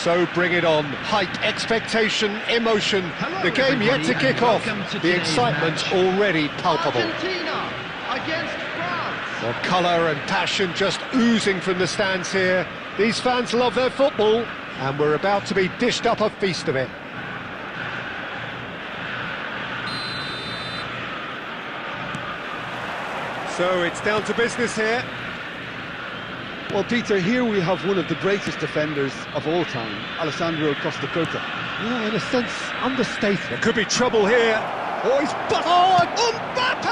So bring it on. Hype, expectation, emotion. Hello, The game yet to everybody, kick and off. welcome to The today's excitement match. already palpable. Argentina against France. Well, colour and passion just oozing from the stands here. These fans love their football, and we're about to be dished up a feast of it. So it's down to business here. Well, Peter, here we have one of the greatest defenders of all time, Alessandro Costa Curta. Yeah, in a sense, understated. There could be trouble here. Oh, he's Mbappe!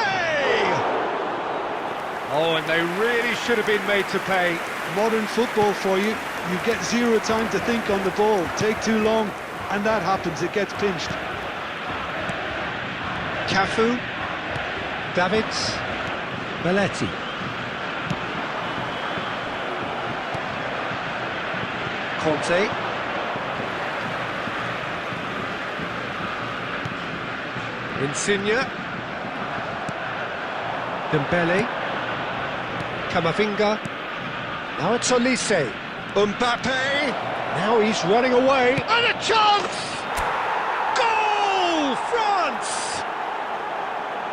Oh, and they really should have been made to pay. Modern football for you. You get zero time to think on the ball. Take too long, and that happens. It gets pinched. Cafu, Davids, Belletti. Conte. Insigne. Dembele. Camavinga. Now it's Olise. Mbappe. Now he's running away. And a chance! Goal! France!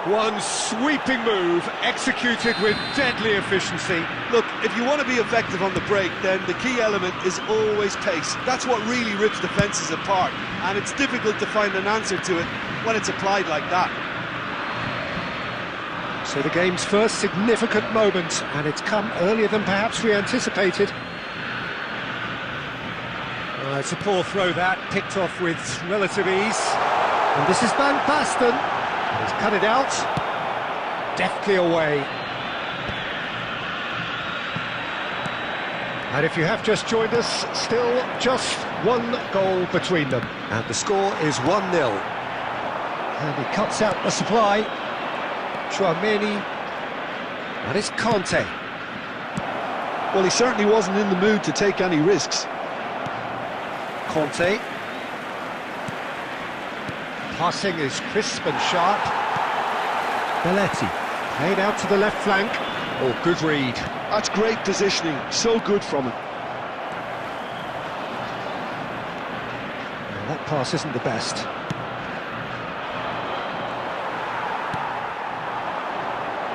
One sweeping move, executed with deadly efficiency. Look, if you want to be effective on the break, then the key element is always pace. That's what really rips defences apart, and it's difficult to find an answer to it when it's applied like that. So the game's first significant moment, and it's come earlier than perhaps we anticipated. It's a poor throw that, picked off with relative ease. And this is Van Basten. He's cut it out, deftly away. And if you have just joined us, still just one goal between them. And the score is 1-0. And he cuts out the supply. Chouameni. And it's Conte. Well, he certainly wasn't in the mood to take any risks. Conte. Passing is crisp and sharp. Belletti. Played out to the left flank. Oh, good read. That's great positioning, so good from him. That pass isn't the best.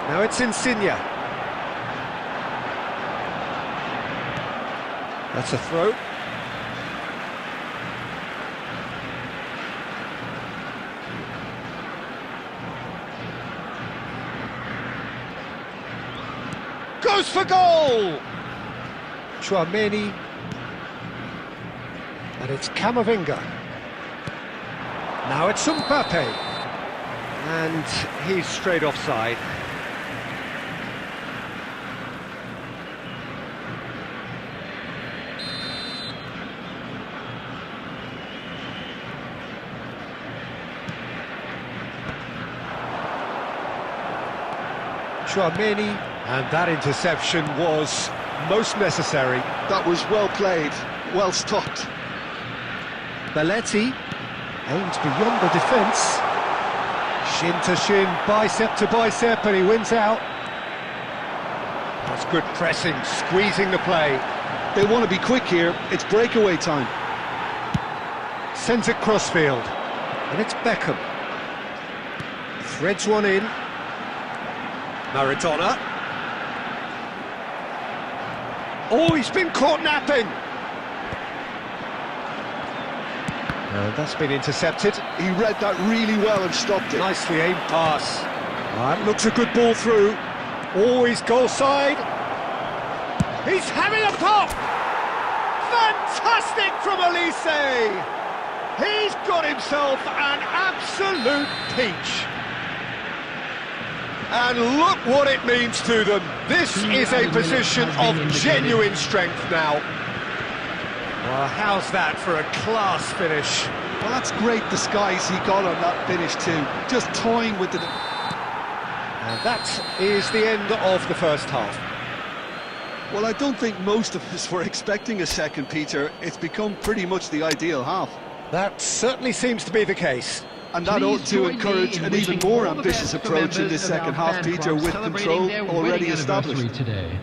Now it's Insigne. That's a throw. goes for goal! Chouameni. And it's Camavinga. Now it's Mbappe. And he's straight offside. Chouameni, and that interception was most necessary. That was well played, well stopped. Belletti aims beyond the defence. Shin to shin, bicep to bicep, and he wins out. That's good pressing, squeezing the play. They want to be quick here, it's breakaway time. Sends it crossfield, and it's Beckham. Threads one in. Maradona. Oh, he's been caught napping. And that's been intercepted. He read that really well and stopped it. Nicely aimed pass. That looks a good ball through. Always goal side. He's having a pop! Fantastic from Elise! He's got himself an absolute peach. And look what it means to them. This is a position of genuine strength now. Well, how's that for a class finish? Well, that's great disguise he got on that finish too. Just toying with the... And that is the end of the first half. Well, I don't think most of us were expecting a second, Peter. It's become pretty much the ideal half. That certainly seems to be the case. And that ought to encourage an even more ambitious approach in this second half, Peter, with control already established. Today.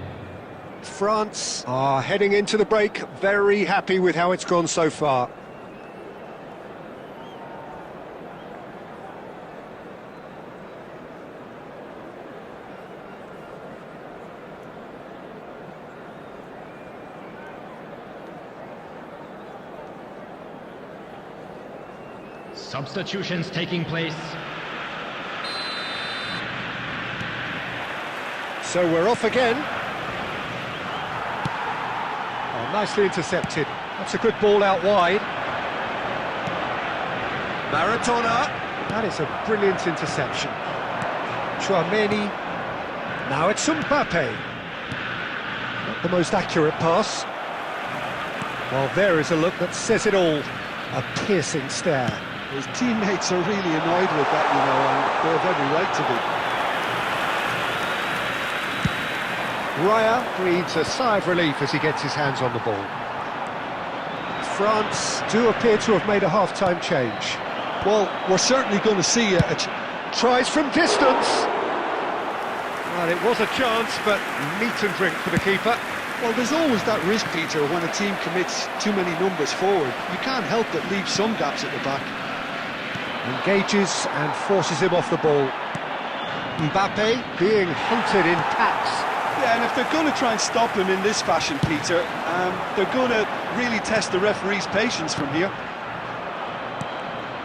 France are heading into the break, very happy with how it's gone so far. Substitutions taking place. So we're off again. Oh, nicely intercepted. That's a good ball out wide. Maradona. That is a brilliant interception. Chouameni. Now it's Mbappe. Not the most accurate pass. Well, there is a look that says it all. A piercing stare. His teammates are really annoyed with that, you know, and they're very right to be. Raya breathes a sigh of relief as he gets his hands on the ball. France do appear to have made a half-time change. Well, we're certainly going to see tries from distance. Well, it was a chance, but meat and drink for the keeper. Well, there's always that risk, Peter, when a team commits too many numbers forward. You can't help but leave some gaps at the back. Engages and forces him off the ball. Mbappe being hunted in packs. Yeah, and if they're going to try and stop him in this fashion, Peter, they're going to really test the referee's patience from here.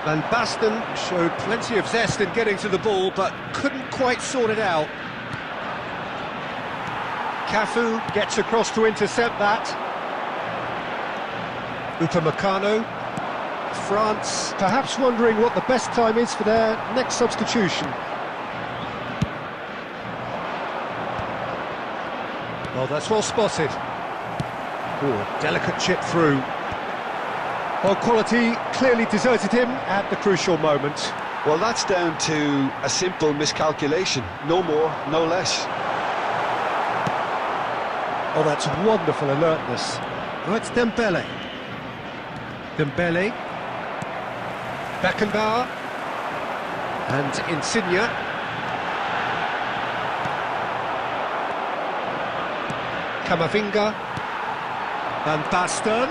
Van Basten showed plenty of zest in getting to the ball, but couldn't quite sort it out. Cafu gets across to intercept that. Upamecano. France perhaps wondering what the best time is for their next substitution. Well, that's well spotted. Oh, delicate chip through. Well, quality clearly deserted him at the crucial moment. Well, that's down to a simple miscalculation. No more, no less. Oh, that's wonderful alertness. Oh, it's Dembele. Dembele. Beckenbauer. And Insigne. Camavinga. Van Basten.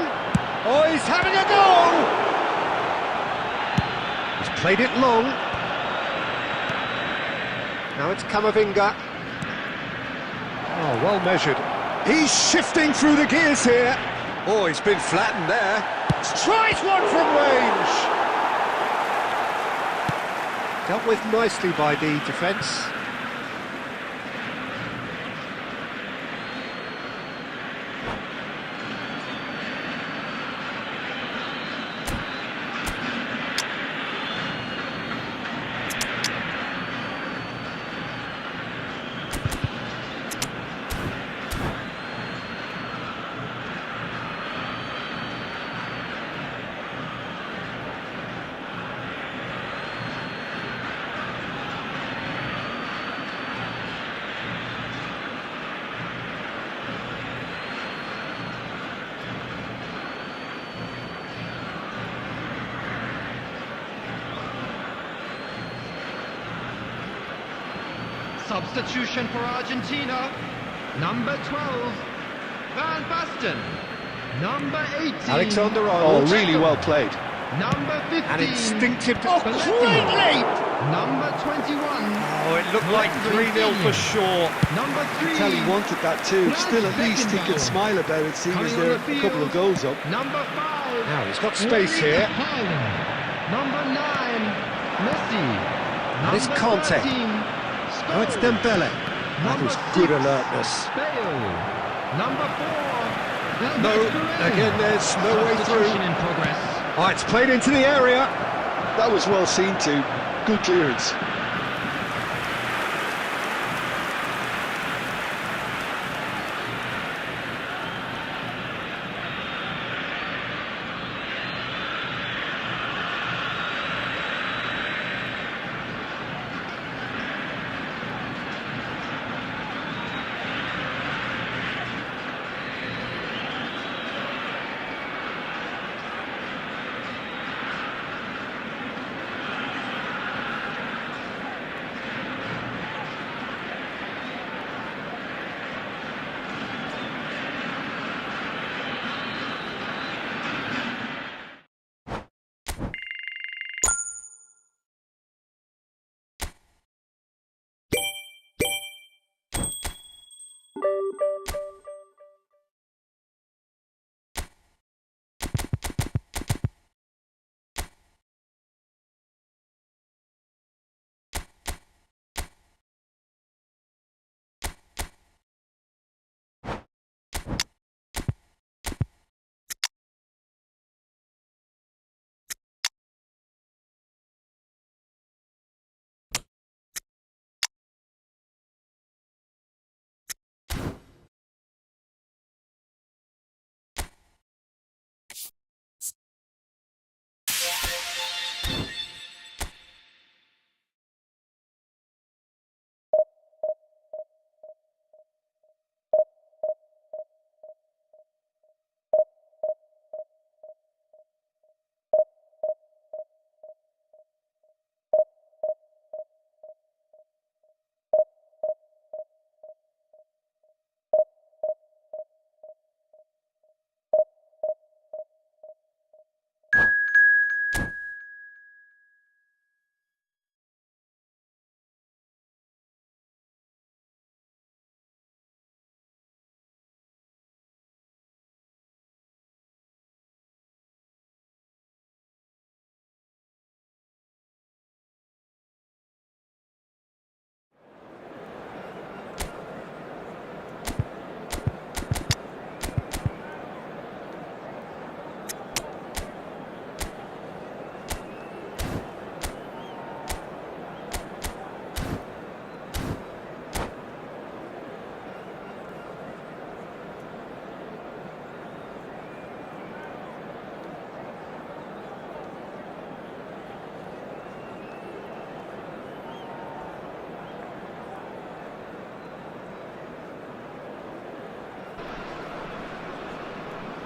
Oh, he's having a go! He's played it long. Now it's Camavinga. Oh, well measured. He's shifting through the gears here. Oh, he's been flattened there. Tries one from range. Dealt with nicely by the defence. Substitution for Argentina. Number 12, Van Basten. Number 18, Alexander Oh, Arnold. really well played. Number 15, An instinctive... Oh, great leap! Number 21, Oh, it looked like 3-0 for sure. Number 3, Tell he wanted that too. Still, at least he could smile about it, seeing as they're a couple of goals up. Number 5, Now he's got space here. Haaland. Number 9, Messi. And it's Number Conte. 13, Now it's Scholes. Dembele. That was good alertness. Bale. Number 4, No, again there's no way through. Substitution in progress. Oh, it's played into the area. That was well seen too. Good clearance.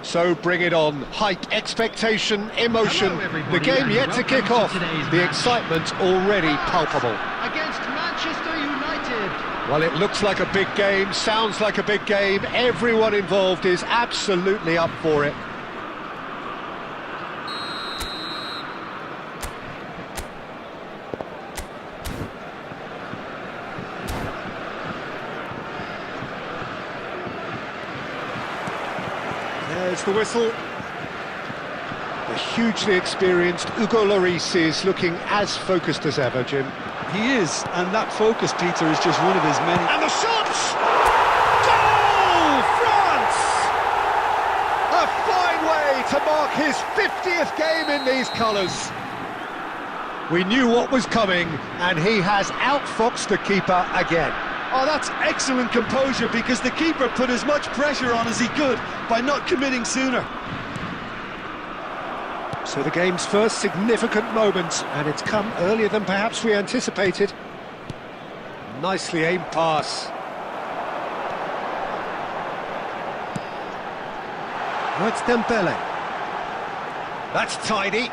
So bring it on. Hype, expectation, emotion. Hello, everybody, The game and yet to welcome kick to off. today's The match. excitement already palpable. Against Manchester United. Well, it looks like a big game, sounds like a big game. Everyone involved is absolutely up for it. There's the whistle. The hugely experienced Hugo Lloris is looking as focused as ever, Jim. He is, and that focus, Peter, is just one of his many. And the shots! Goal! France! A fine way to mark his 50th game in these colours. We knew what was coming, and he has outfoxed the keeper again. Oh, that's excellent composure, because the keeper put as much pressure on as he could by not committing sooner. So the game's first significant moment, and it's come earlier than perhaps we anticipated. Nicely aimed pass. Now it's Dembele. That's tidy.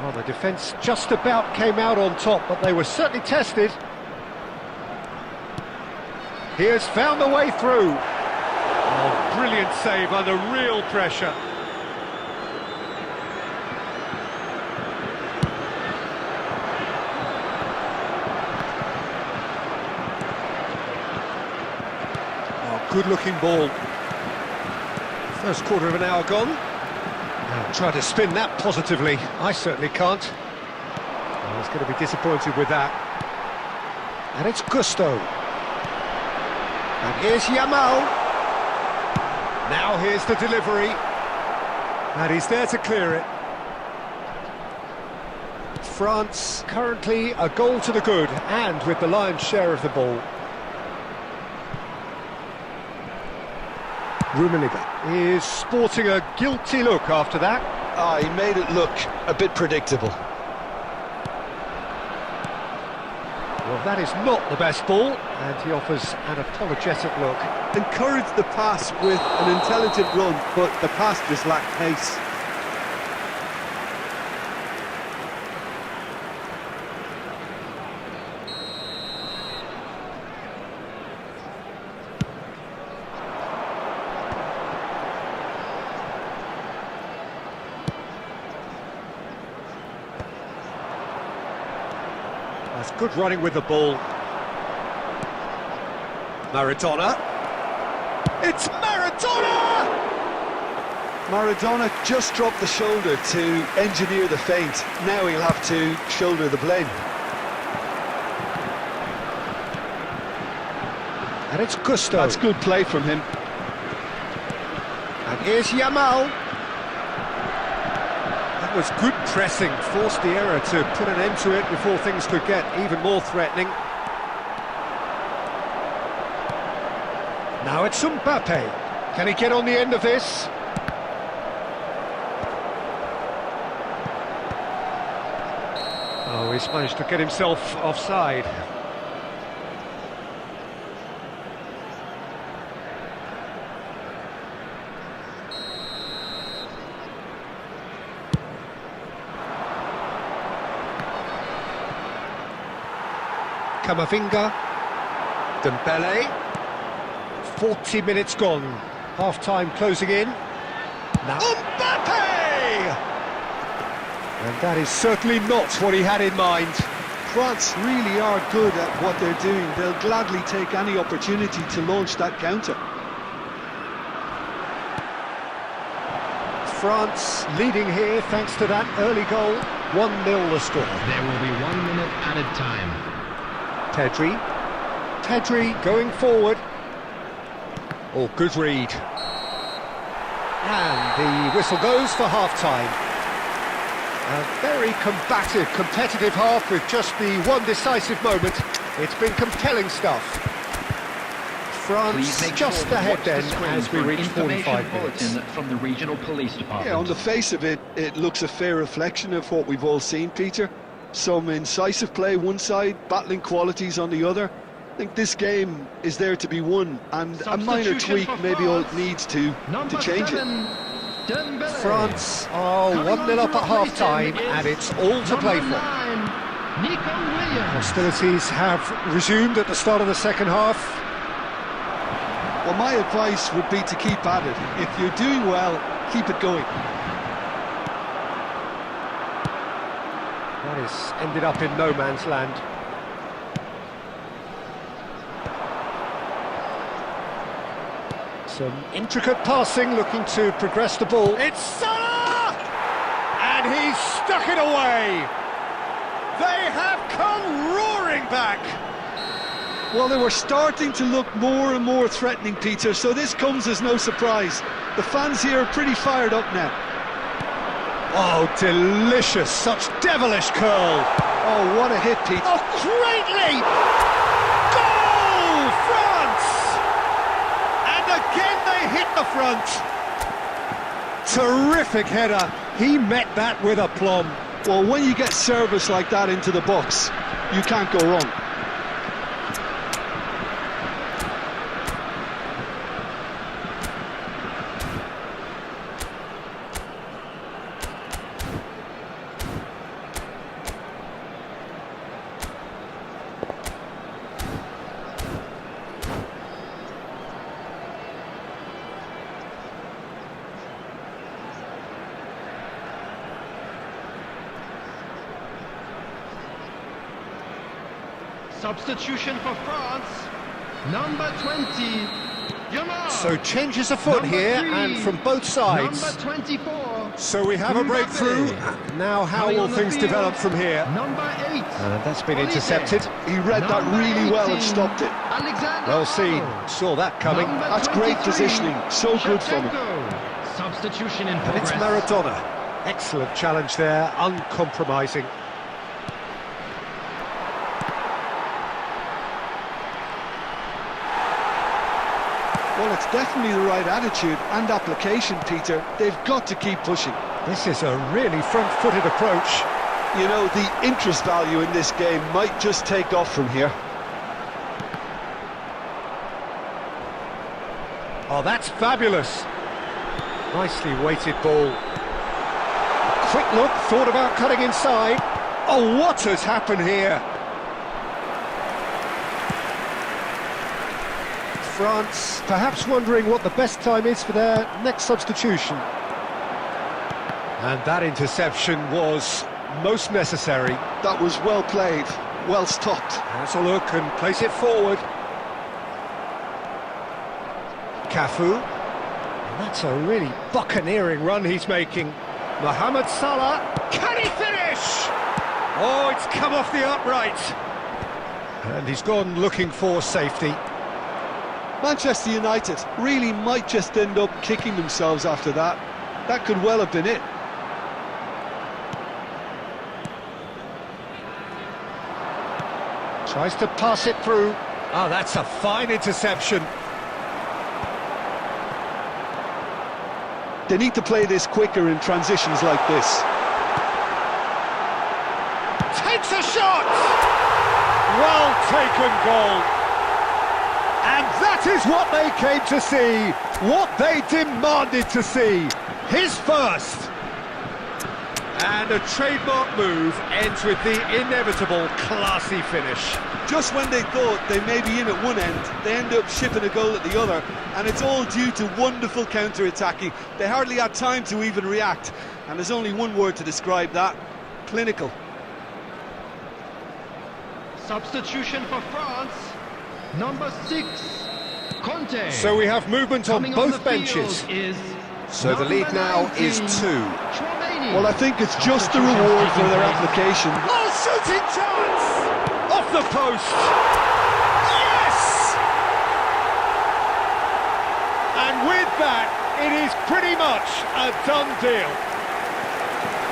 Well, the defence just about came out on top, but they were certainly tested. He has found the way through. Oh, brilliant save under real pressure. Oh, good-looking ball. First quarter of an hour gone. Now try to spin that positively. I certainly can't. I was going to be disappointed with that. And it's Gusto. And here's Yamal. Now here's the delivery. And he's there to clear it. France currently a goal to the good, and with the lion's share of the ball. Rummenigge is sporting a guilty look after that. He made it look a bit predictable. Well, that is not the best ball, and he offers an apologetic look. Encouraged the pass with an intelligent run, but the pass just lacked pace. That's good running with the ball. Maradona. It's Maradona! Maradona just dropped the shoulder to engineer the feint. Now he'll have to shoulder the blame. And it's Gusto. That's good play from him. And here's Yamal. That was good pressing, forced the error to put an end to it before things could get even more threatening. Now it's Mbappe. Can he get on the end of this? Oh, he's managed to get himself offside. Camavinga, Dembele, 40 minutes gone, half-time closing in, now Mbappe! And that is certainly not what he had in mind. France really are good at what they're doing. They'll gladly take any opportunity to launch that counter. France leading here thanks to that early goal, 1-0 the score. There will be 1 minute added time. Tedri going forward. Oh, good read. And the whistle goes for half-time. A very combative, competitive half with just the one decisive moment. It's been compelling stuff. France just ahead then as we reach 45 minutes. From the regional police department. Yeah, on the face of it, it looks a fair reflection of what we've all seen, Peter. Some incisive play one side, battling qualities on the other. I think this game is there to be won, and a minor tweak maybe all it needs to change it. France are 1-0 up at half-time, and it's all to play for. Hostilities have resumed at the start of the second half. Well, my advice would be to keep at it. If you're doing well, keep it going. That has ended up in no man's land. Some intricate passing, looking to progress the ball. It's Salah! And he's stuck it away! They have come roaring back! Well, they were starting to look more and more threatening, Peter, so this comes as no surprise. The fans here are pretty fired up now. Oh, delicious, such devilish curl. Oh, what a hit, Pete. Oh, great leap! Goal, France! And again they hit the front. Terrific header. He met that with aplomb. Well, when you get service like that into the box, you can't go wrong. Substitution for France. Number 20. Yamal. So changes afoot Number here 3. and from both sides. Number 24. So we have a breakthrough. Now how Coming will on the things field. develop from here? Number 8. And that's been Olise. intercepted. He read that Number really well and 18, stopped it. Alexander Well seen. Arnold. Saw that coming. Number That's great 23, positioning. So good from him. Shevchenko. Substitution in And it's progress. Maradona. Excellent challenge there, uncompromising. Well, it's definitely the right attitude and application, Peter. They've got to keep pushing. This is a really front-footed approach. You know, the interest value in this game might just take off from here. Oh, that's fabulous. Nicely weighted ball. Quick look, thought about cutting inside. Oh, what has happened here? France perhaps wondering what the best time is for their next substitution. And that interception was most necessary. That was well played, well stopped. Has a look and plays it forward. Cafu. And that's a really buccaneering run he's making. Mohamed Salah. Can he finish? Oh, it's come off the upright. And he's gone looking for safety. Manchester United really might just end up kicking themselves after that. That could well have been it. Tries to pass it through. Oh, that's a fine interception. They need to play this quicker in transitions like this. Takes a shot! Well taken goal. And that is what they came to see, what they demanded to see. His first. And a trademark move ends with the inevitable classy finish. Just when they thought they may be in at one end, they end up shipping a goal at the other, and it's all due to wonderful counter-attacking. They hardly had time to even react, and there's only one word to describe that: clinical. Substitution for France. Number 6. Conte. So we have movement on Coming both the field benches. Is So the lead now is 2. Chouameni. Well, I think it's just the reward for their application. Oh, shooting chance! Off the post! Yes! And with that, it is pretty much a done deal.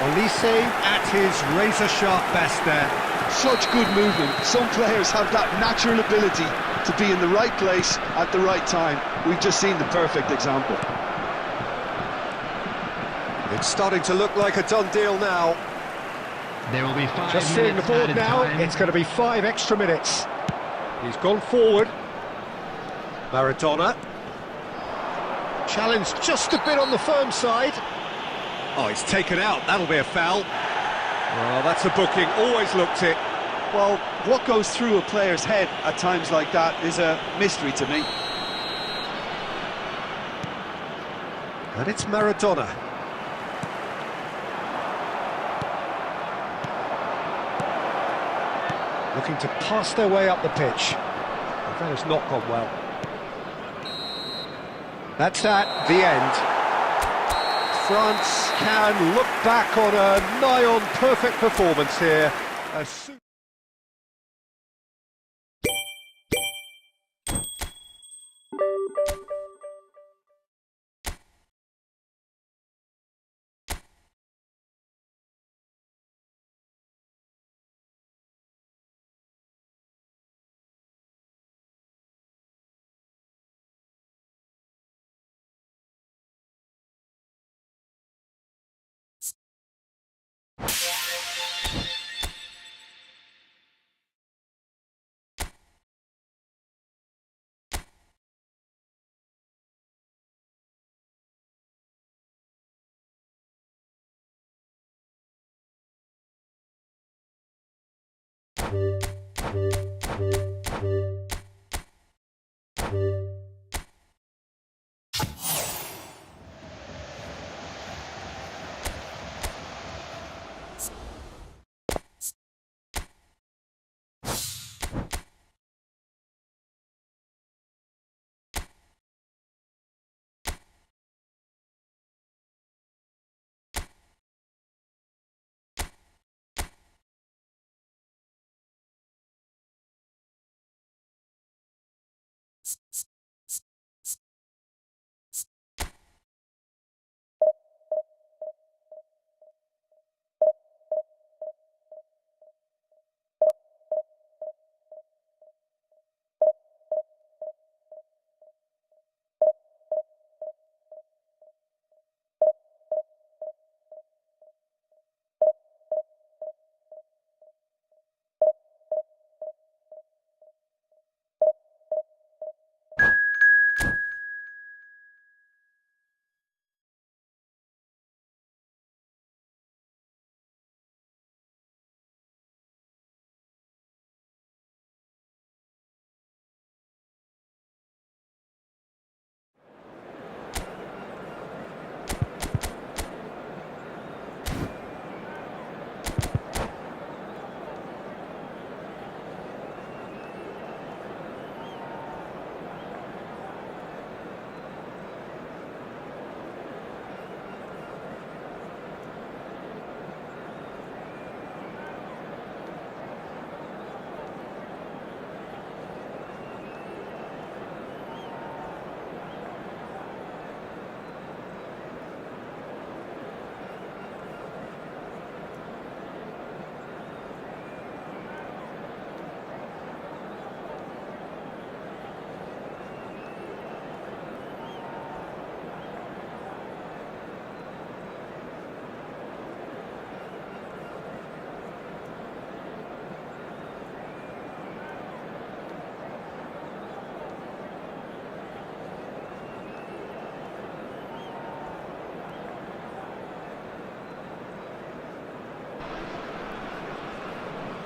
Olise at his razor-sharp best there. Such good movement. Some players have that natural ability to be in the right place at the right time. We've just seen the perfect example. It's starting to look like a done deal now. There will be 5 Just seeing the minutes board added now, time. it's going to be 5 extra minutes. He's gone forward. Maradona. Challenged just a bit on the firm side. Oh, he's taken out. That'll be a foul. Well, that's a booking. Always looked it. Well, what goes through a player's head at times like that is a mystery to me. And it's Maradona. Looking to pass their way up the pitch. But that has not gone well. That's at the end. France can look back on a nigh-on perfect performance here.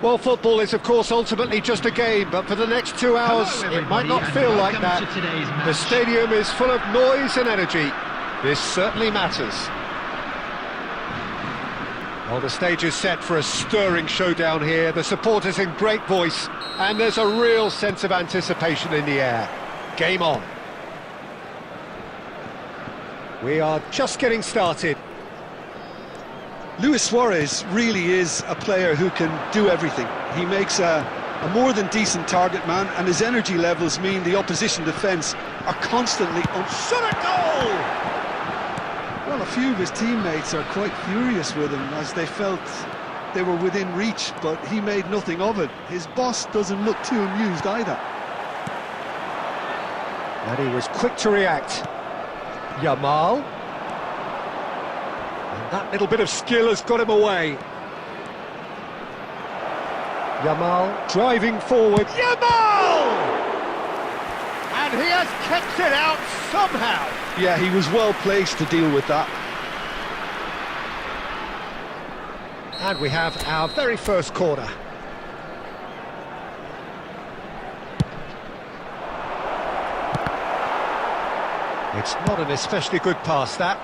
Well, football is, of course, ultimately just a game, but for the next 2 hours, Hello, it might not everybody, feel and like that. welcome to today's match. The stadium is full of noise and energy. This certainly matters. Well, the stage is set for a stirring showdown here. The supporters in great voice, and there's a real sense of anticipation in the air. Game on. We are just getting started. Luis Suarez really is a player who can do everything. He makes a more than decent target man, and his energy levels mean the opposition defence are constantly on. Shot a goal! Well, a few of his teammates are quite furious with him as they felt they were within reach, but he made nothing of it. His boss doesn't look too amused either. And he was quick to react. Yamal. That little bit of skill has got him away. Yamal driving forward. Yamal! And he has kept it out somehow. Yeah, he was well placed to deal with that. And we have our very first corner. It's not an especially good pass, that.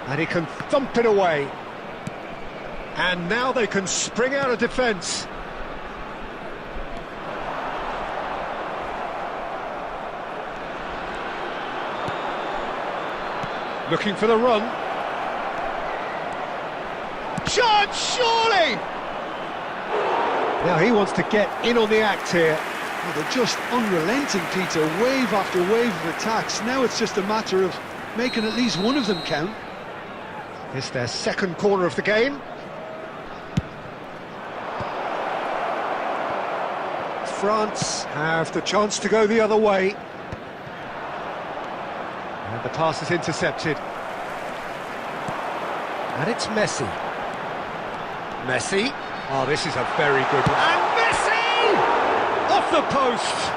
And he can thump it away. And now they can spring out of defence. Looking for the run. Chance, surely! Now he wants to get in on the act here. Well, they're just unrelenting, Peter. Wave after wave of attacks. Now it's just a matter of making at least one of them count. It's their second corner of the game. France have the chance to go the other way. And the pass is intercepted. And it's Messi. Messi. Oh, this is a very good one. And Messi! Off the post!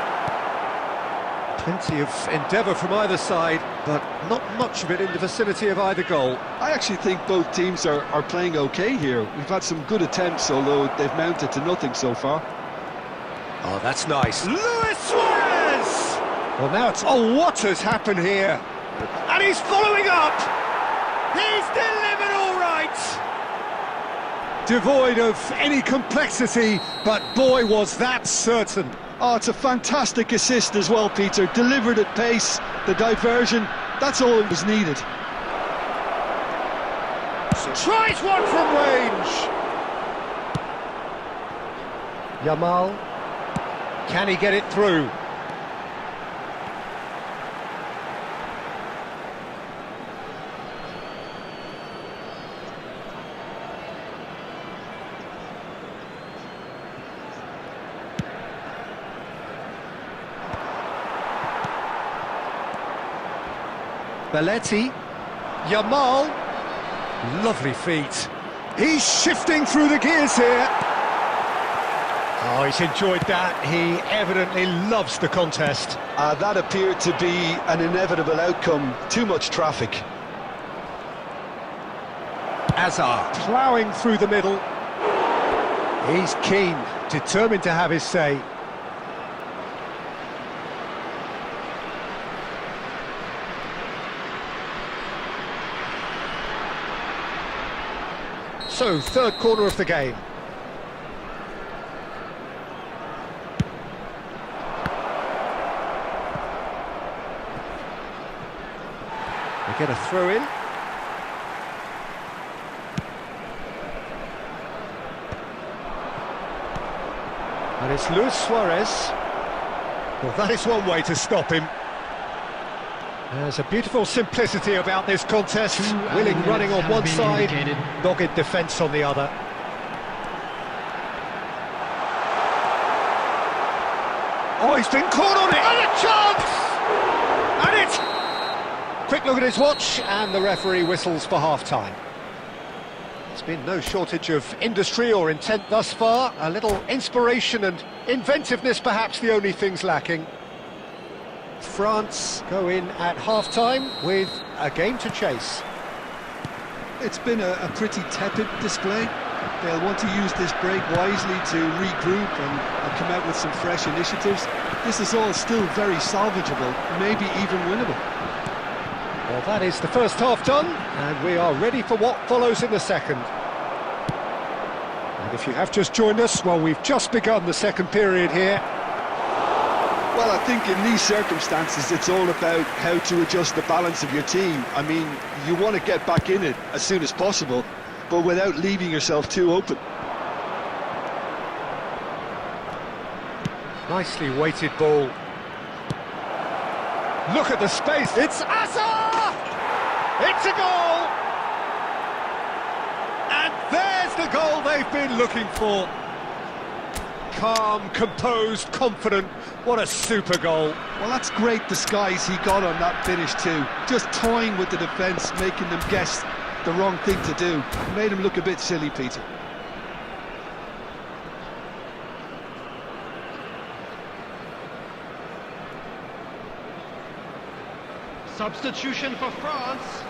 Plenty of endeavour from either side, but not much of it in the vicinity of either goal. I actually think both teams are playing okay here. We've had some good attempts, although they've mounted to nothing so far. Oh, that's nice. Luis Suarez! Well, now it's... Oh, what has happened here? And he's following up! He's delivered all right! Devoid of any complexity, but boy, was that certain. Oh, it's a fantastic assist as well, Peter. Delivered at pace, the diversion, that's all that was needed. Tries one from range! Yamal, can he get it through? Belletti. Yamal. Lovely feet. He's shifting through the gears here. Oh, he's enjoyed that. He evidently loves the contest. That appeared to be an inevitable outcome. Too much traffic. Hazard ploughing through the middle. He's keen, determined to have his say. So, third corner of the game. They get a throw in. And it's Luis Suarez. Well, that is one way to stop him. There's a beautiful simplicity about this contest. Willing running on one side, dogged defence on the other. Oh, he's been caught on it! And a chance! And it's... Quick look at his watch, and the referee whistles for half-time. There's been no shortage of industry or intent thus far. A little inspiration and inventiveness, perhaps the only things lacking. France go in at half-time with a game to chase. It's been a pretty tepid display. They'll want to use this break wisely to regroup and come out with some fresh initiatives. This is all still very salvageable, maybe even winnable. Well, that is the first half done, and we are ready for what follows in the second. And if you have just joined us, well, we've just begun the second period here. Well, I think in these circumstances, it's all about how to adjust the balance of your team. I mean, you want to get back in it as soon as possible, but without leaving yourself too open. Nicely weighted ball. Look at the space. It's Asa! It's a goal! And there's the goal they've been looking for. Calm, composed, confident. What a super goal. Well, that's great disguise he got on that finish too. Just toying with the defence, making them guess the wrong thing to do. Made him look a bit silly, Peter. Substitution for France,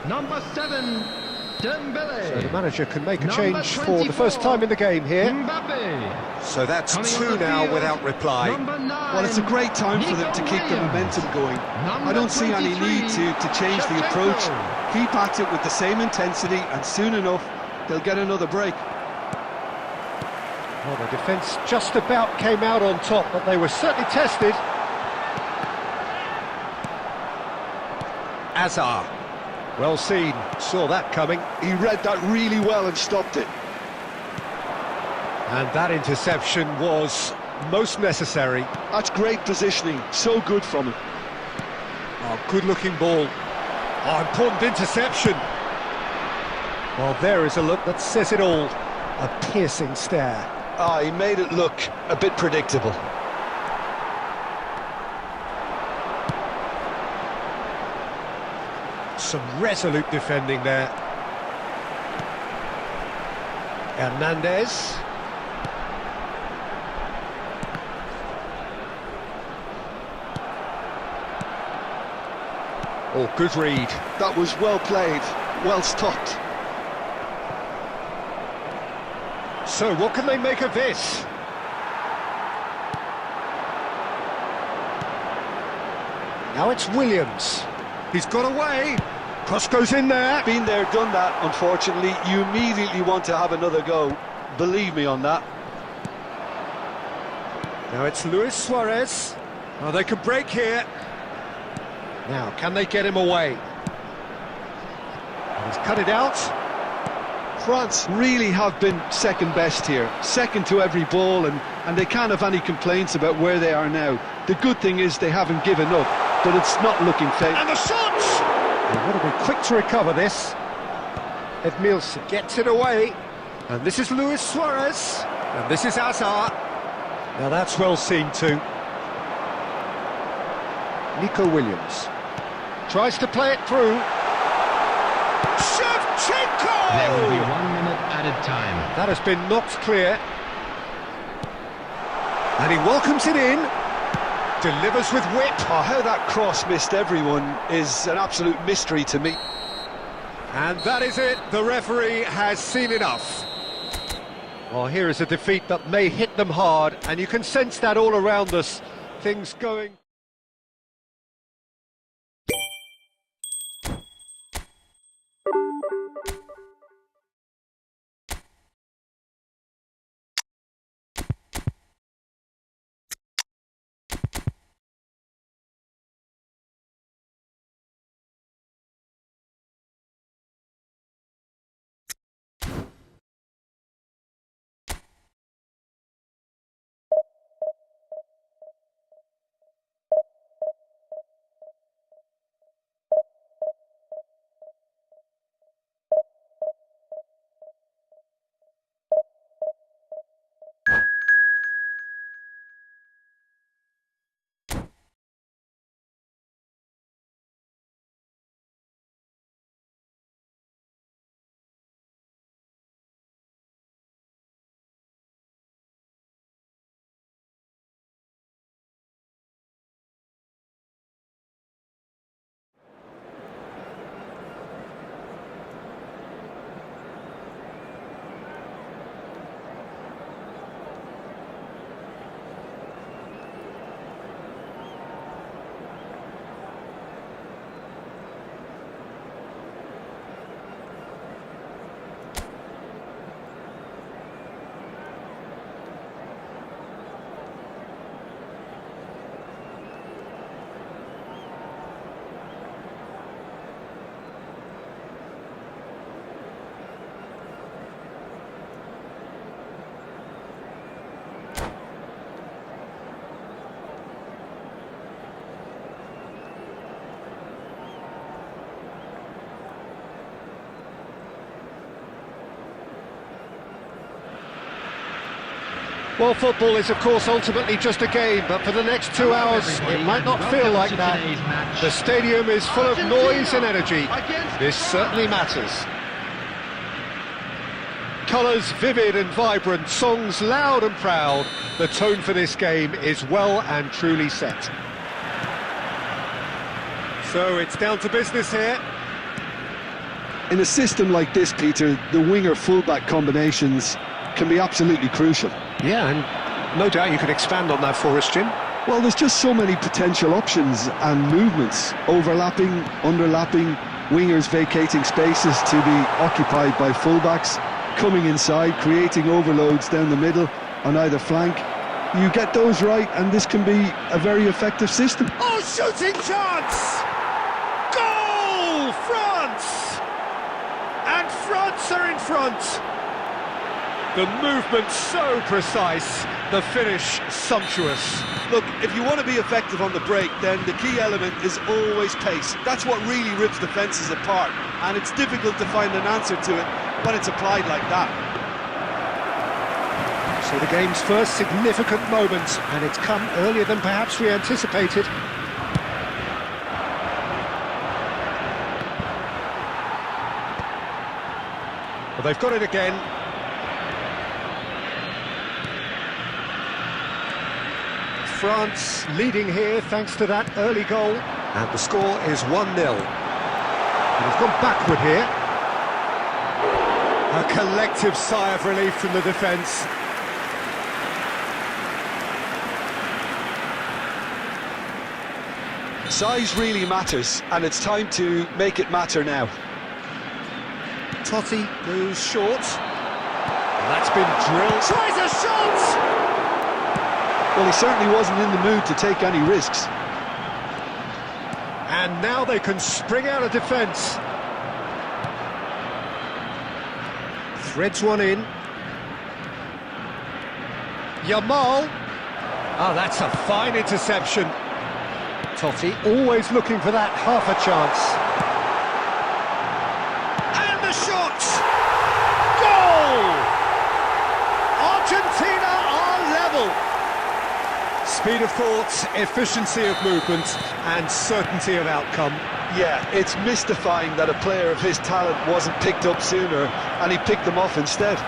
number 7, Dembele. So the manager can make a Number change for the first time in the game here. Mbappe. So that's Coming two on the now field, without reply. Number 9, Well, it's a great time for them to keep the momentum going. I don't see any need to change the approach. Keep at it with the same intensity, and soon enough, they'll get another break. Well, the defence just about came out on top, but they were certainly tested. Hazard. Well seen, saw that coming. He read that really well and stopped it. And that interception was most necessary. That's great positioning, so good from him. Oh, good-looking ball. Oh, important interception. Well, there is a look that says it all. A piercing stare. Ah, he made it look a bit predictable. Some resolute defending there. Hernandez. Oh, good read. That was well played, well stopped. So, what can they make of this? Now it's Williams. He's got away. Cross goes in there. Been there, done that, unfortunately. You immediately want to have another go. Believe me on that. Now it's Luis Suarez. Oh, they can break here. Now, can they get him away? And he's cut it out. France really have been second best here. Second to every ball, and they can't have any complaints about where they are now. The good thing is they haven't given up, but it's not looking fair. And the shot! They've got to be quick to recover this. Edmilson gets it away. And this is Luis Suarez. And this is Hazard. Now that's well seen too. Nico Williams. Tries to play it through. Shevchenko! There will be 1 minute added time. That has been knocked clear. And he welcomes it in. Delivers with whip. Oh, how that cross missed everyone is an absolute mystery to me. And that is it. The referee has seen enough. Well, here is a defeat that may hit them hard, and you can sense that all around us. Things going... Well, football is, of course, ultimately just a game, but for the next 2 hours, it might not feel like that. The stadium is full of noise and energy. This certainly matters. Colours vivid and vibrant, songs loud and proud. The tone for this game is well and truly set. So it's down to business here. In a system like this, Peter, the winger-fullback combinations can be absolutely crucial. Yeah, and no doubt you could expand on that for us, Jim. Well, there's just so many potential options and movements, overlapping, underlapping, wingers vacating spaces to be occupied by fullbacks, coming inside, creating overloads down the middle on either flank. You get those right, and this can be a very effective system. Oh, shooting chance! Goal! France! And France are in front! The movement so precise, the finish sumptuous. Look, if you want to be effective on the break, then the key element is always pace. That's what really rips defences apart, and it's difficult to find an answer to it when it's applied like that. So the game's first significant moment, and it's come earlier than perhaps we anticipated. Well, they've got it again. France leading here thanks to that early goal, and the score is 1-0. He's gone backward here. A collective sigh of relief from the defence. Size really matters, and it's time to make it matter now. Totti goes short. That's been drilled. Tries a shot! Well, he certainly wasn't in the mood to take any risks. And now they can spring out of defence. Threads one in. Yamal. Oh, that's a fine interception. Totti always looking for that half a chance. And the shot! Goal! Argentina are level. Speed of thought, efficiency of movement, and certainty of outcome. Yeah, it's mystifying that a player of his talent wasn't picked up sooner, and he picked them off instead.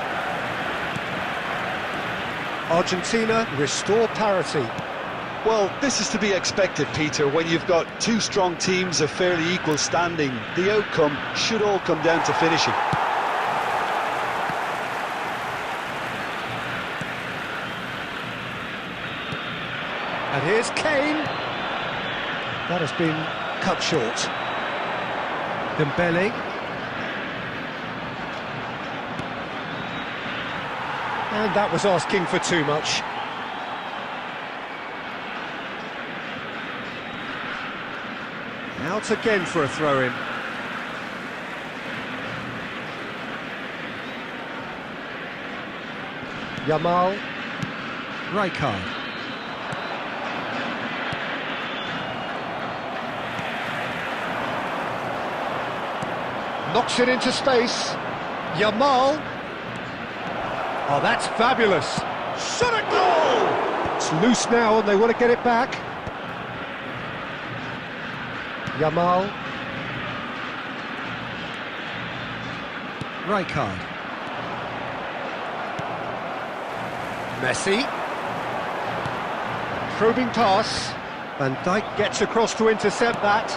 Argentina restore parity. Well, this is to be expected, Peter, when you've got two strong teams of fairly equal standing. The outcome should all come down to finishing. And here's Kane. That has been cut short. Dembele. And that was asking for too much. Out again for a throw-in. Yamal. Rijkaard. Knocks it into space. Yamal. Oh, that's fabulous. Shot a goal! It's loose now and they want to get it back. Yamal. Rijkaard. Messi. Probing pass. Van Dijk gets across to intercept that.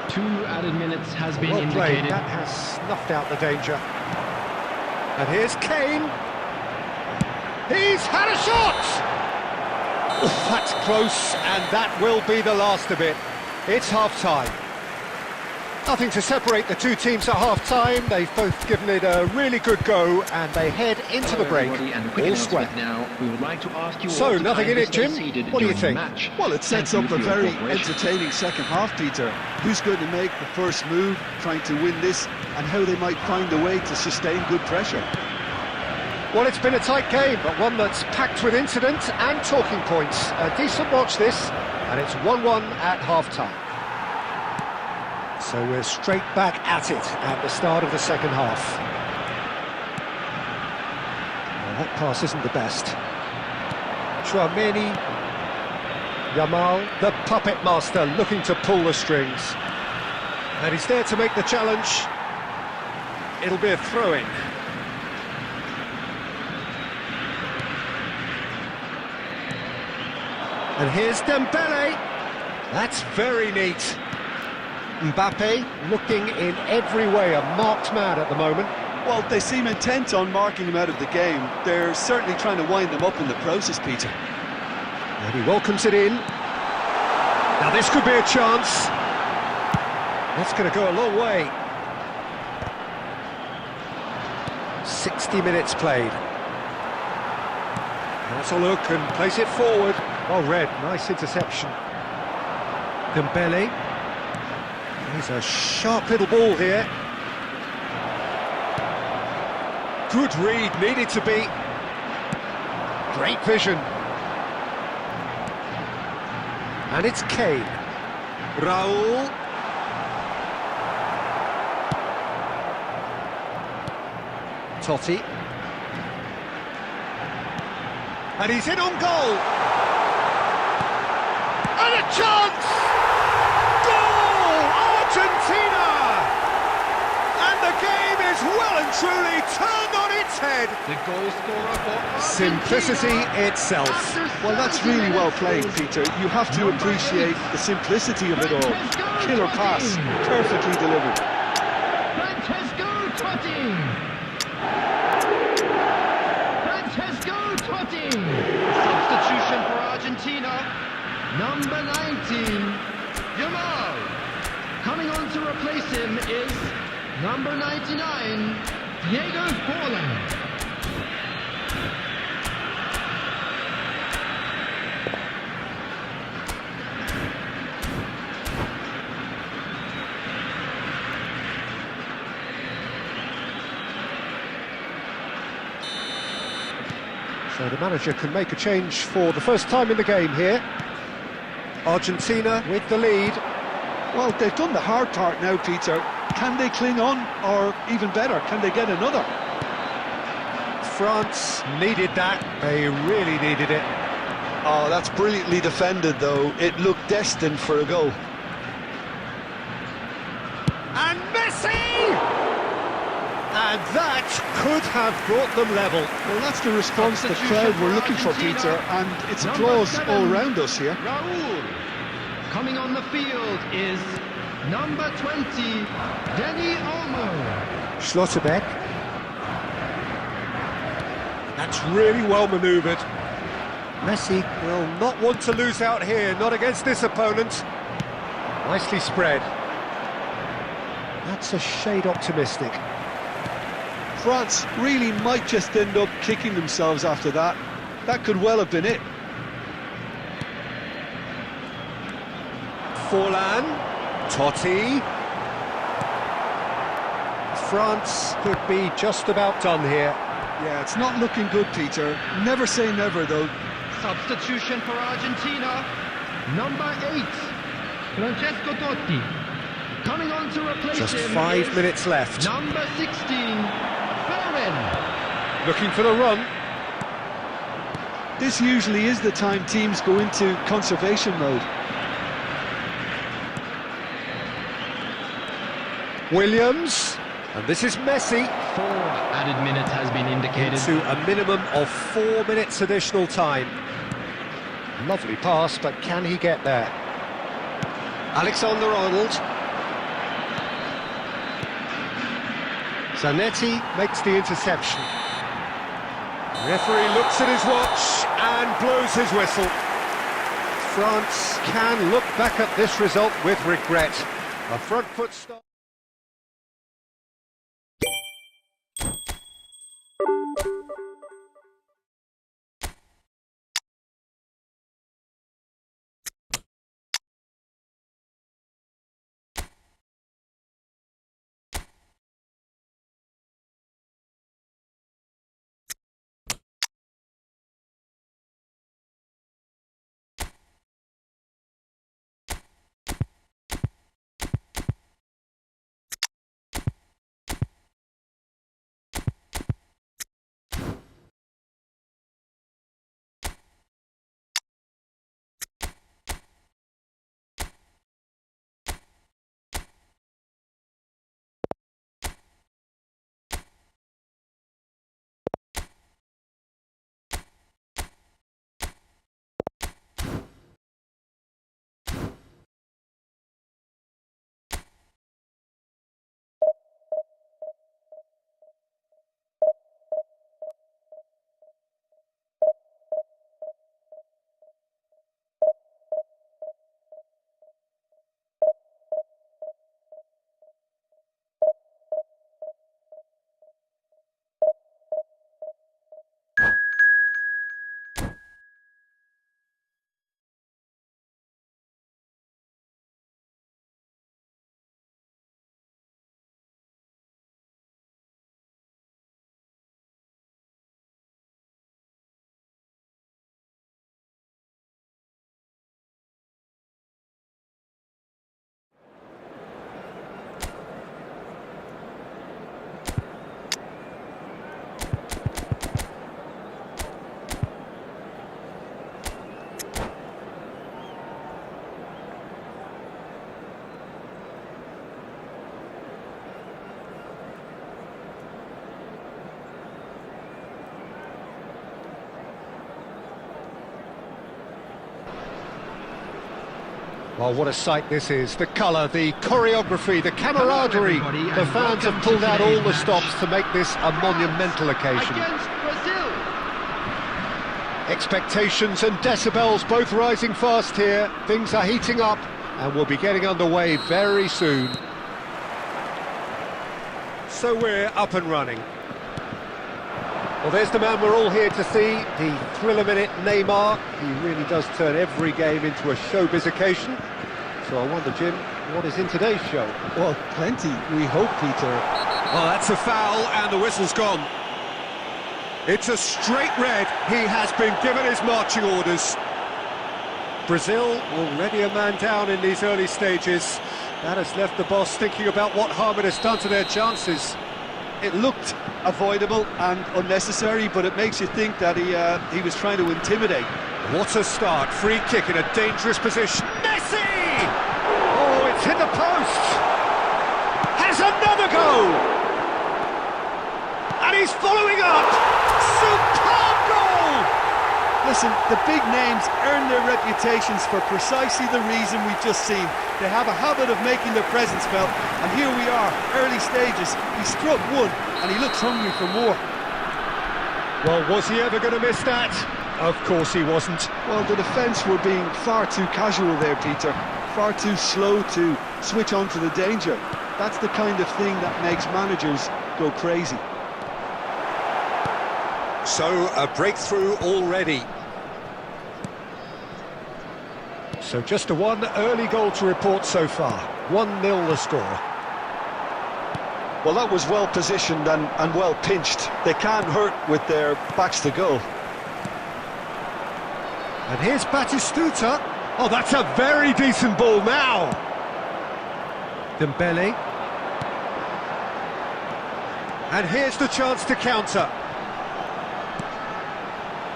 2 added minutes has been Well indicated. played, that has snuffed out the danger. And here's Kane. He's had a shot! Oof, that's close, and that will be the last of it. It's half-time. Nothing to separate the two teams at half-time. They've both given it a really good go, and they head into the break. All square. Now, we would like to ask you So, all to nothing in kindly it, Jim? stay seated What do you during the think? match. Well, it sets Thank up you a for your very cooperation. entertaining second half, Peter. Who's going to make the first move, trying to win this, and how they might find a way to sustain good pressure. Well, it's been a tight game, but one that's packed with incident and talking points. A decent watch this, and it's 1-1 at half-time. So we're straight back at it at the start of the second half. Well, that pass isn't the best. Chouameni. Yamal, the puppet master, looking to pull the strings. And he's there to make the challenge. It'll be a throw-in. And here's Dembele. That's very neat. Mbappe looking in every way a marked man at the moment. Well, they seem intent on marking him out of the game. They're certainly trying to wind them up in the process, Peter. And he welcomes it in. Now this could be a chance. That's going to go a long way. 60 minutes played. That's a look and place it forward. Well read, nice interception. Dembele. He's a sharp little ball here. Good read, needed to be. Great vision. And it's Kane. Raul. Totti. And he's in on goal. And a chance! Goal! Argentina! And the game is well and truly turned on its head. The goal scorer for Simplicity itself. Well, that's really well played, Peter. You have to appreciate the simplicity of it all. Killer pass, perfectly delivered. Francesco Totti! substitution for Argentina. Number 19, Yamal. Coming on to replace him is number 99, Diego Forlan. So the manager can make a change for the first time in the game here. Argentina with the lead. Well, they've done the hard part now, Peter. Can they cling on, or even better, can they get another? France needed that. They really needed it. Oh, that's brilliantly defended, though. It looked destined for a goal. And Messi! And that could have brought them level. Well, that's the response the crowd were looking for, Peter, and it's applause all around us here. Raúl. Coming on the field is number 20, Dani Olmo. Schlotterbeck. That's really well manoeuvred. Messi will not want to lose out here, not against this opponent. Nicely spread. That's a shade optimistic. France really might just end up kicking themselves after that. That could well have been it. Forlan, Totti. France could be just about done here. Yeah, it's not looking good, Peter. Never say never, though. Substitution for Argentina, number 8, Francesco Totti. Coming on to replace Just him 5 is minutes left. number 16, Bellerin. Looking for the run. This usually is the time teams go into conservation mode. Williams. And this is Messi. 4 added minutes has been indicated. Into a minimum of 4 minutes additional time. Lovely pass, but can he get there? Alexander-Arnold. Zanetti makes the interception. The referee looks at his watch and blows his whistle. France can look back at this result with regret. A front foot start. Well, what a sight this is. The colour, the choreography, the camaraderie. Hello, The fans have pulled out all the stops to make this a monumental occasion. Against Brazil. Expectations and decibels both rising fast here. Things are heating up and we'll be getting underway very soon. So we're up and running. Well, there's the man we're all here to see, the thriller minute Neymar. He really does turn every game into a showbiz occasion. So I wonder, Jim, what is in today's show? Well, plenty, we hope, Peter. Well, that's a foul and the whistle's gone. It's a straight red. He has been given his marching orders. Brazil already a man down in these early stages. That has left the boss thinking about what harm it has done to their chances. It looked avoidable and unnecessary, but it makes you think that he was trying to intimidate. What a start, free kick in a dangerous position. Messi! Oh, it's hit the post! Has another goal! And he's following up! Superb goal! Listen, the big names earn their reputations for precisely the reason we've just seen. They have a habit of making their presence felt, and here we are, early stages. He struck one, and he looks hungry for more. Well, was he ever going to miss that? Of course he wasn't. Well, the defence were being far too casual there, Peter. Far too slow to switch on to the danger. That's the kind of thing that makes managers go crazy. So, a breakthrough already. So just a one early goal to report so far. 1-0 the score. Well, that was well positioned and well pinched. They can't hurt with their backs to goal. And here's Batistuta. Oh, that's a very decent ball now. Dembele. And here's the chance to counter.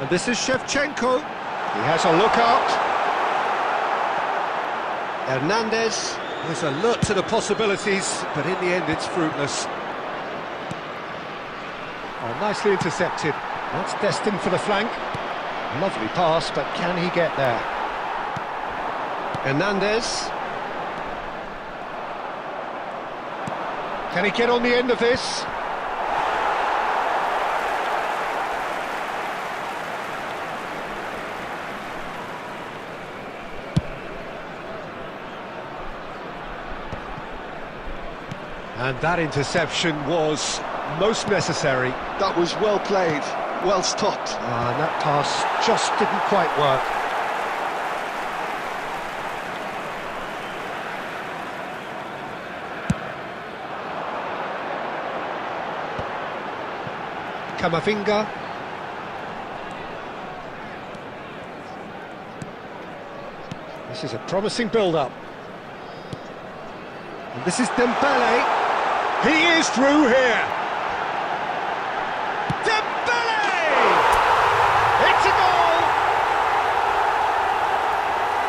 And this is Shevchenko. He has a look out. Hernandez is alert to the possibilities, but in the end it's fruitless. Oh, nicely intercepted. That's destined for the flank. Lovely pass, but can he get there? Hernandez. Can he get on the end of this? And that interception was most necessary. That was well played, well stopped. And that pass just didn't quite work. Camavinga. This is a promising build-up. And this is Dembele. He is through here. Dembele! It's a goal!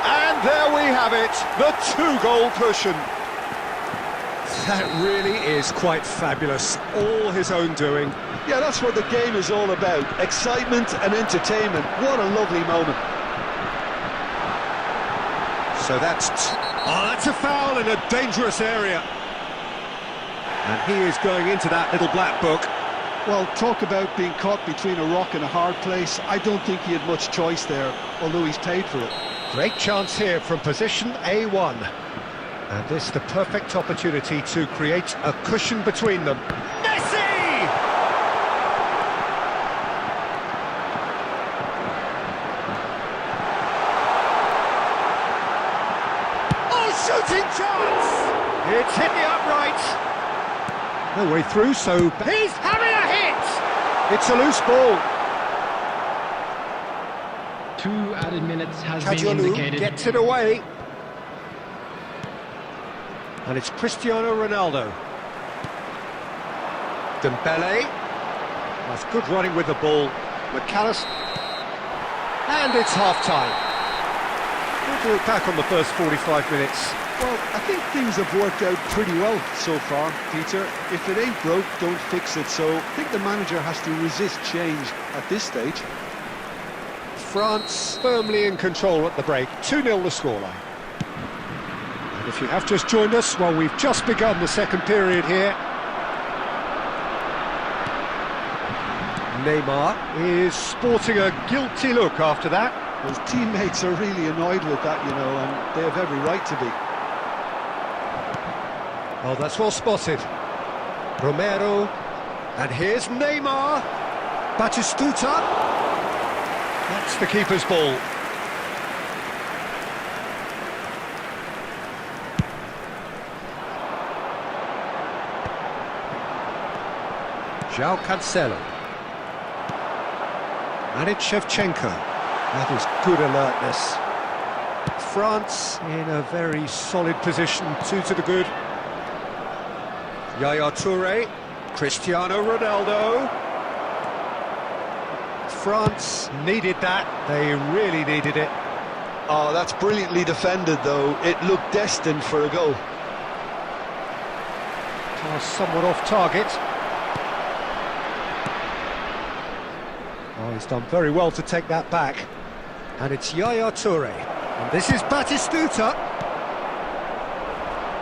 And there we have it, the two-goal cushion. That really is quite fabulous, all his own doing. Yeah, that's what the game is all about. Excitement and entertainment. What a lovely moment. So that's a foul in a dangerous area. And he is going into that little black book. Well, talk about being caught between a rock and a hard place. I don't think he had much choice there, although he's paid for it. Great chance here from position A1. And this the perfect opportunity to create a cushion between them. Messi! Oh, shooting chance! It's hit the upright. No way through, so he's having a hit! It's a loose ball. 2 added minutes has been Kajolu indicated. gets it away. And it's Cristiano Ronaldo. Dembele. That's good running with the ball. McAllister. And it's half-time. We'll do it back on the first 45 minutes. Well, I think things have worked out pretty well so far, Peter. If it ain't broke, don't fix it. So I think the manager has to resist change at this stage. France firmly in control at the break. 2-0 the scoreline. And if you have just joined us, well, we've just begun the second period here. Neymar is sporting a guilty look after that. His teammates are really annoyed with that, you know, and they have every right to be. Oh, that's well spotted. Romero. And here's Neymar. Batistuta. That's the keeper's ball. João Cancelo. And it's Shevchenko. That is good alertness. France in a very solid position, 2 to the good. Yaya Toure, Cristiano Ronaldo. France needed that. They really needed it. Oh, that's brilliantly defended, though. It looked destined for a goal. Pass somewhat off target. Oh, he's done very well to take that back. And it's Yaya Toure. And this is Batistuta.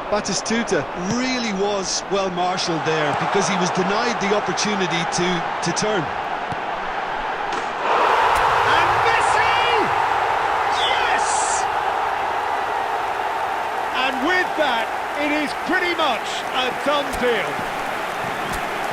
Batistuta really was well marshalled there because he was denied the opportunity to turn. And Messi! Yes! And with that, it is pretty much a done deal.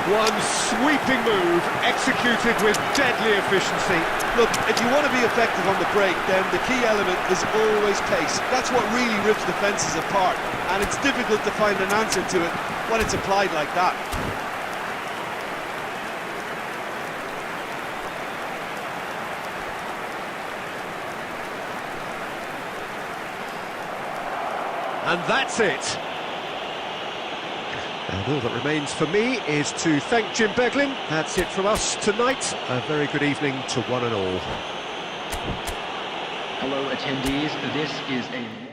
One sweeping move, executed with deadly efficiency. Look, if you want to be effective on the break, then the key element is always pace. That's what really rips defences apart, and it's difficult to find an answer to it when it's applied like that. And that's it. And all that remains for me is to thank Jim Beglin. That's it from us tonight. A very good evening to one and all. Hello, attendees. This is a